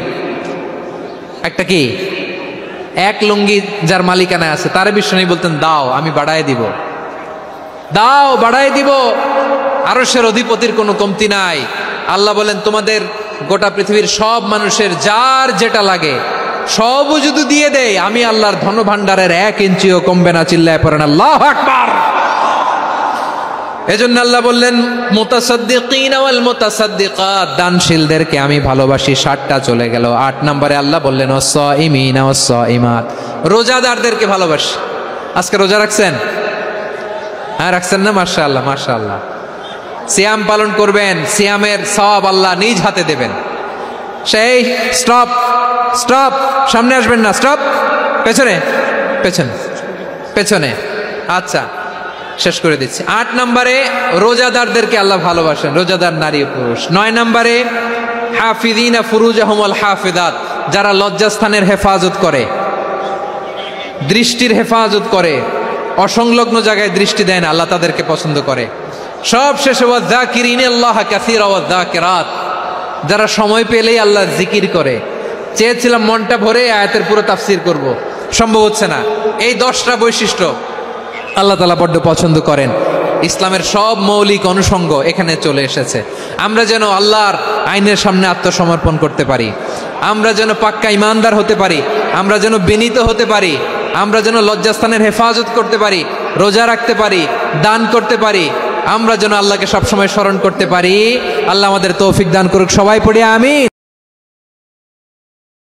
একটা কি? এক লুঙ্গি যার মালিকানায় আছে তারে বিশ্বনবী বলতেন দাও আমি বাড়ায় দিব, দাও বাড়ায় দিব। আরশের অধিপতির কোনো কমতি নাই। আল্লাহ বলেন তোমাদের গোটা পৃথিবীর সব মানুষের যার যেটা লাগে সবও যদি দিয়ে দেয়, আমি আল্লাহর ধনভাণ্ডারের 1 ইঞ্চিও কমবে না। চিল্লায় পড়েন আল্লাহু আকবার। এজন্য আল্লাহ বললেন মুতাসাদ্দিকিন ওয়াল মুতাসাদ্দিকাত, দানশীলদেরকে আমি ভালোবাসি। 60টা চলে গেল। 8 নম্বরে আল্লাহ বললেন ওয়াস-সাইমিন ওয়াস-সাইমাত, রোজাদারদেরকে ভালোবাসি। আজকে রোজা রাখছেন? হ্যাঁ রাখছেন না? মাশাআল্লাহ মাশাআল্লাহ। সিয়াম পালন করবেন, সিয়ামের সওয়াব আল্লাহ নিজ হাতে দেবেন। সেই স্টপ স্টপ, সামনে আসবেন না, স্টপ, পেছনে পেছনে পেছনে। আচ্ছা শেষ করে দিচ্ছি। 8 নম্বরে রোজাদারদেরকে আল্লাহ ভালোবাসেন, রোজাদার নারী পুরুষ। 9 নম্বরে হাফিযিনা ফুরুজাহুম ওয়াল হাফিযাত, যারা লজ্জাস্থানের হেফাজত করে, দৃষ্টির হেফাজত করে, অসংলগ্ন জায়গায় দৃষ্টি দেয় না, আল্লাহ তাদেরকে পছন্দ করে। সব শেষে ওয়াযাকিরিনাল্লাহ কাসীরা ওয়াযাকিরাত, যারা সময় পেলেই আল্লাহ জিকির করে। চেয়েছিলাম মনটা ভরে আয়াতের পুরো তাফসীর করব, সম্ভব হচ্ছে না। এই 10টা বৈশিষ্ট্য আল্লাহ তাআলা বড্ড পছন্দ করেন। ইসলামের সব মৌলিক অনুষঙ্গ এখানে চলে এসেছে। আমরা যেন আল্লাহর আইনের সামনে আত্মসমর্পণ করতে পারি, আমরা যেন পাক্কা ইমানদার হতে পারি, আমরা যেন বিনীত হতে পারি, আমরা যেন লজ্জাস্থানের হেফাজত করতে পারি, রোজা রাখতে পারি, দান করতে পারি, আমরা যেন আল্লাহকে সবসময় স্মরণ করতে পারি। আল্লাহ আমাদের তৌফিক দান করুক। সবাই পড়ি আমিন।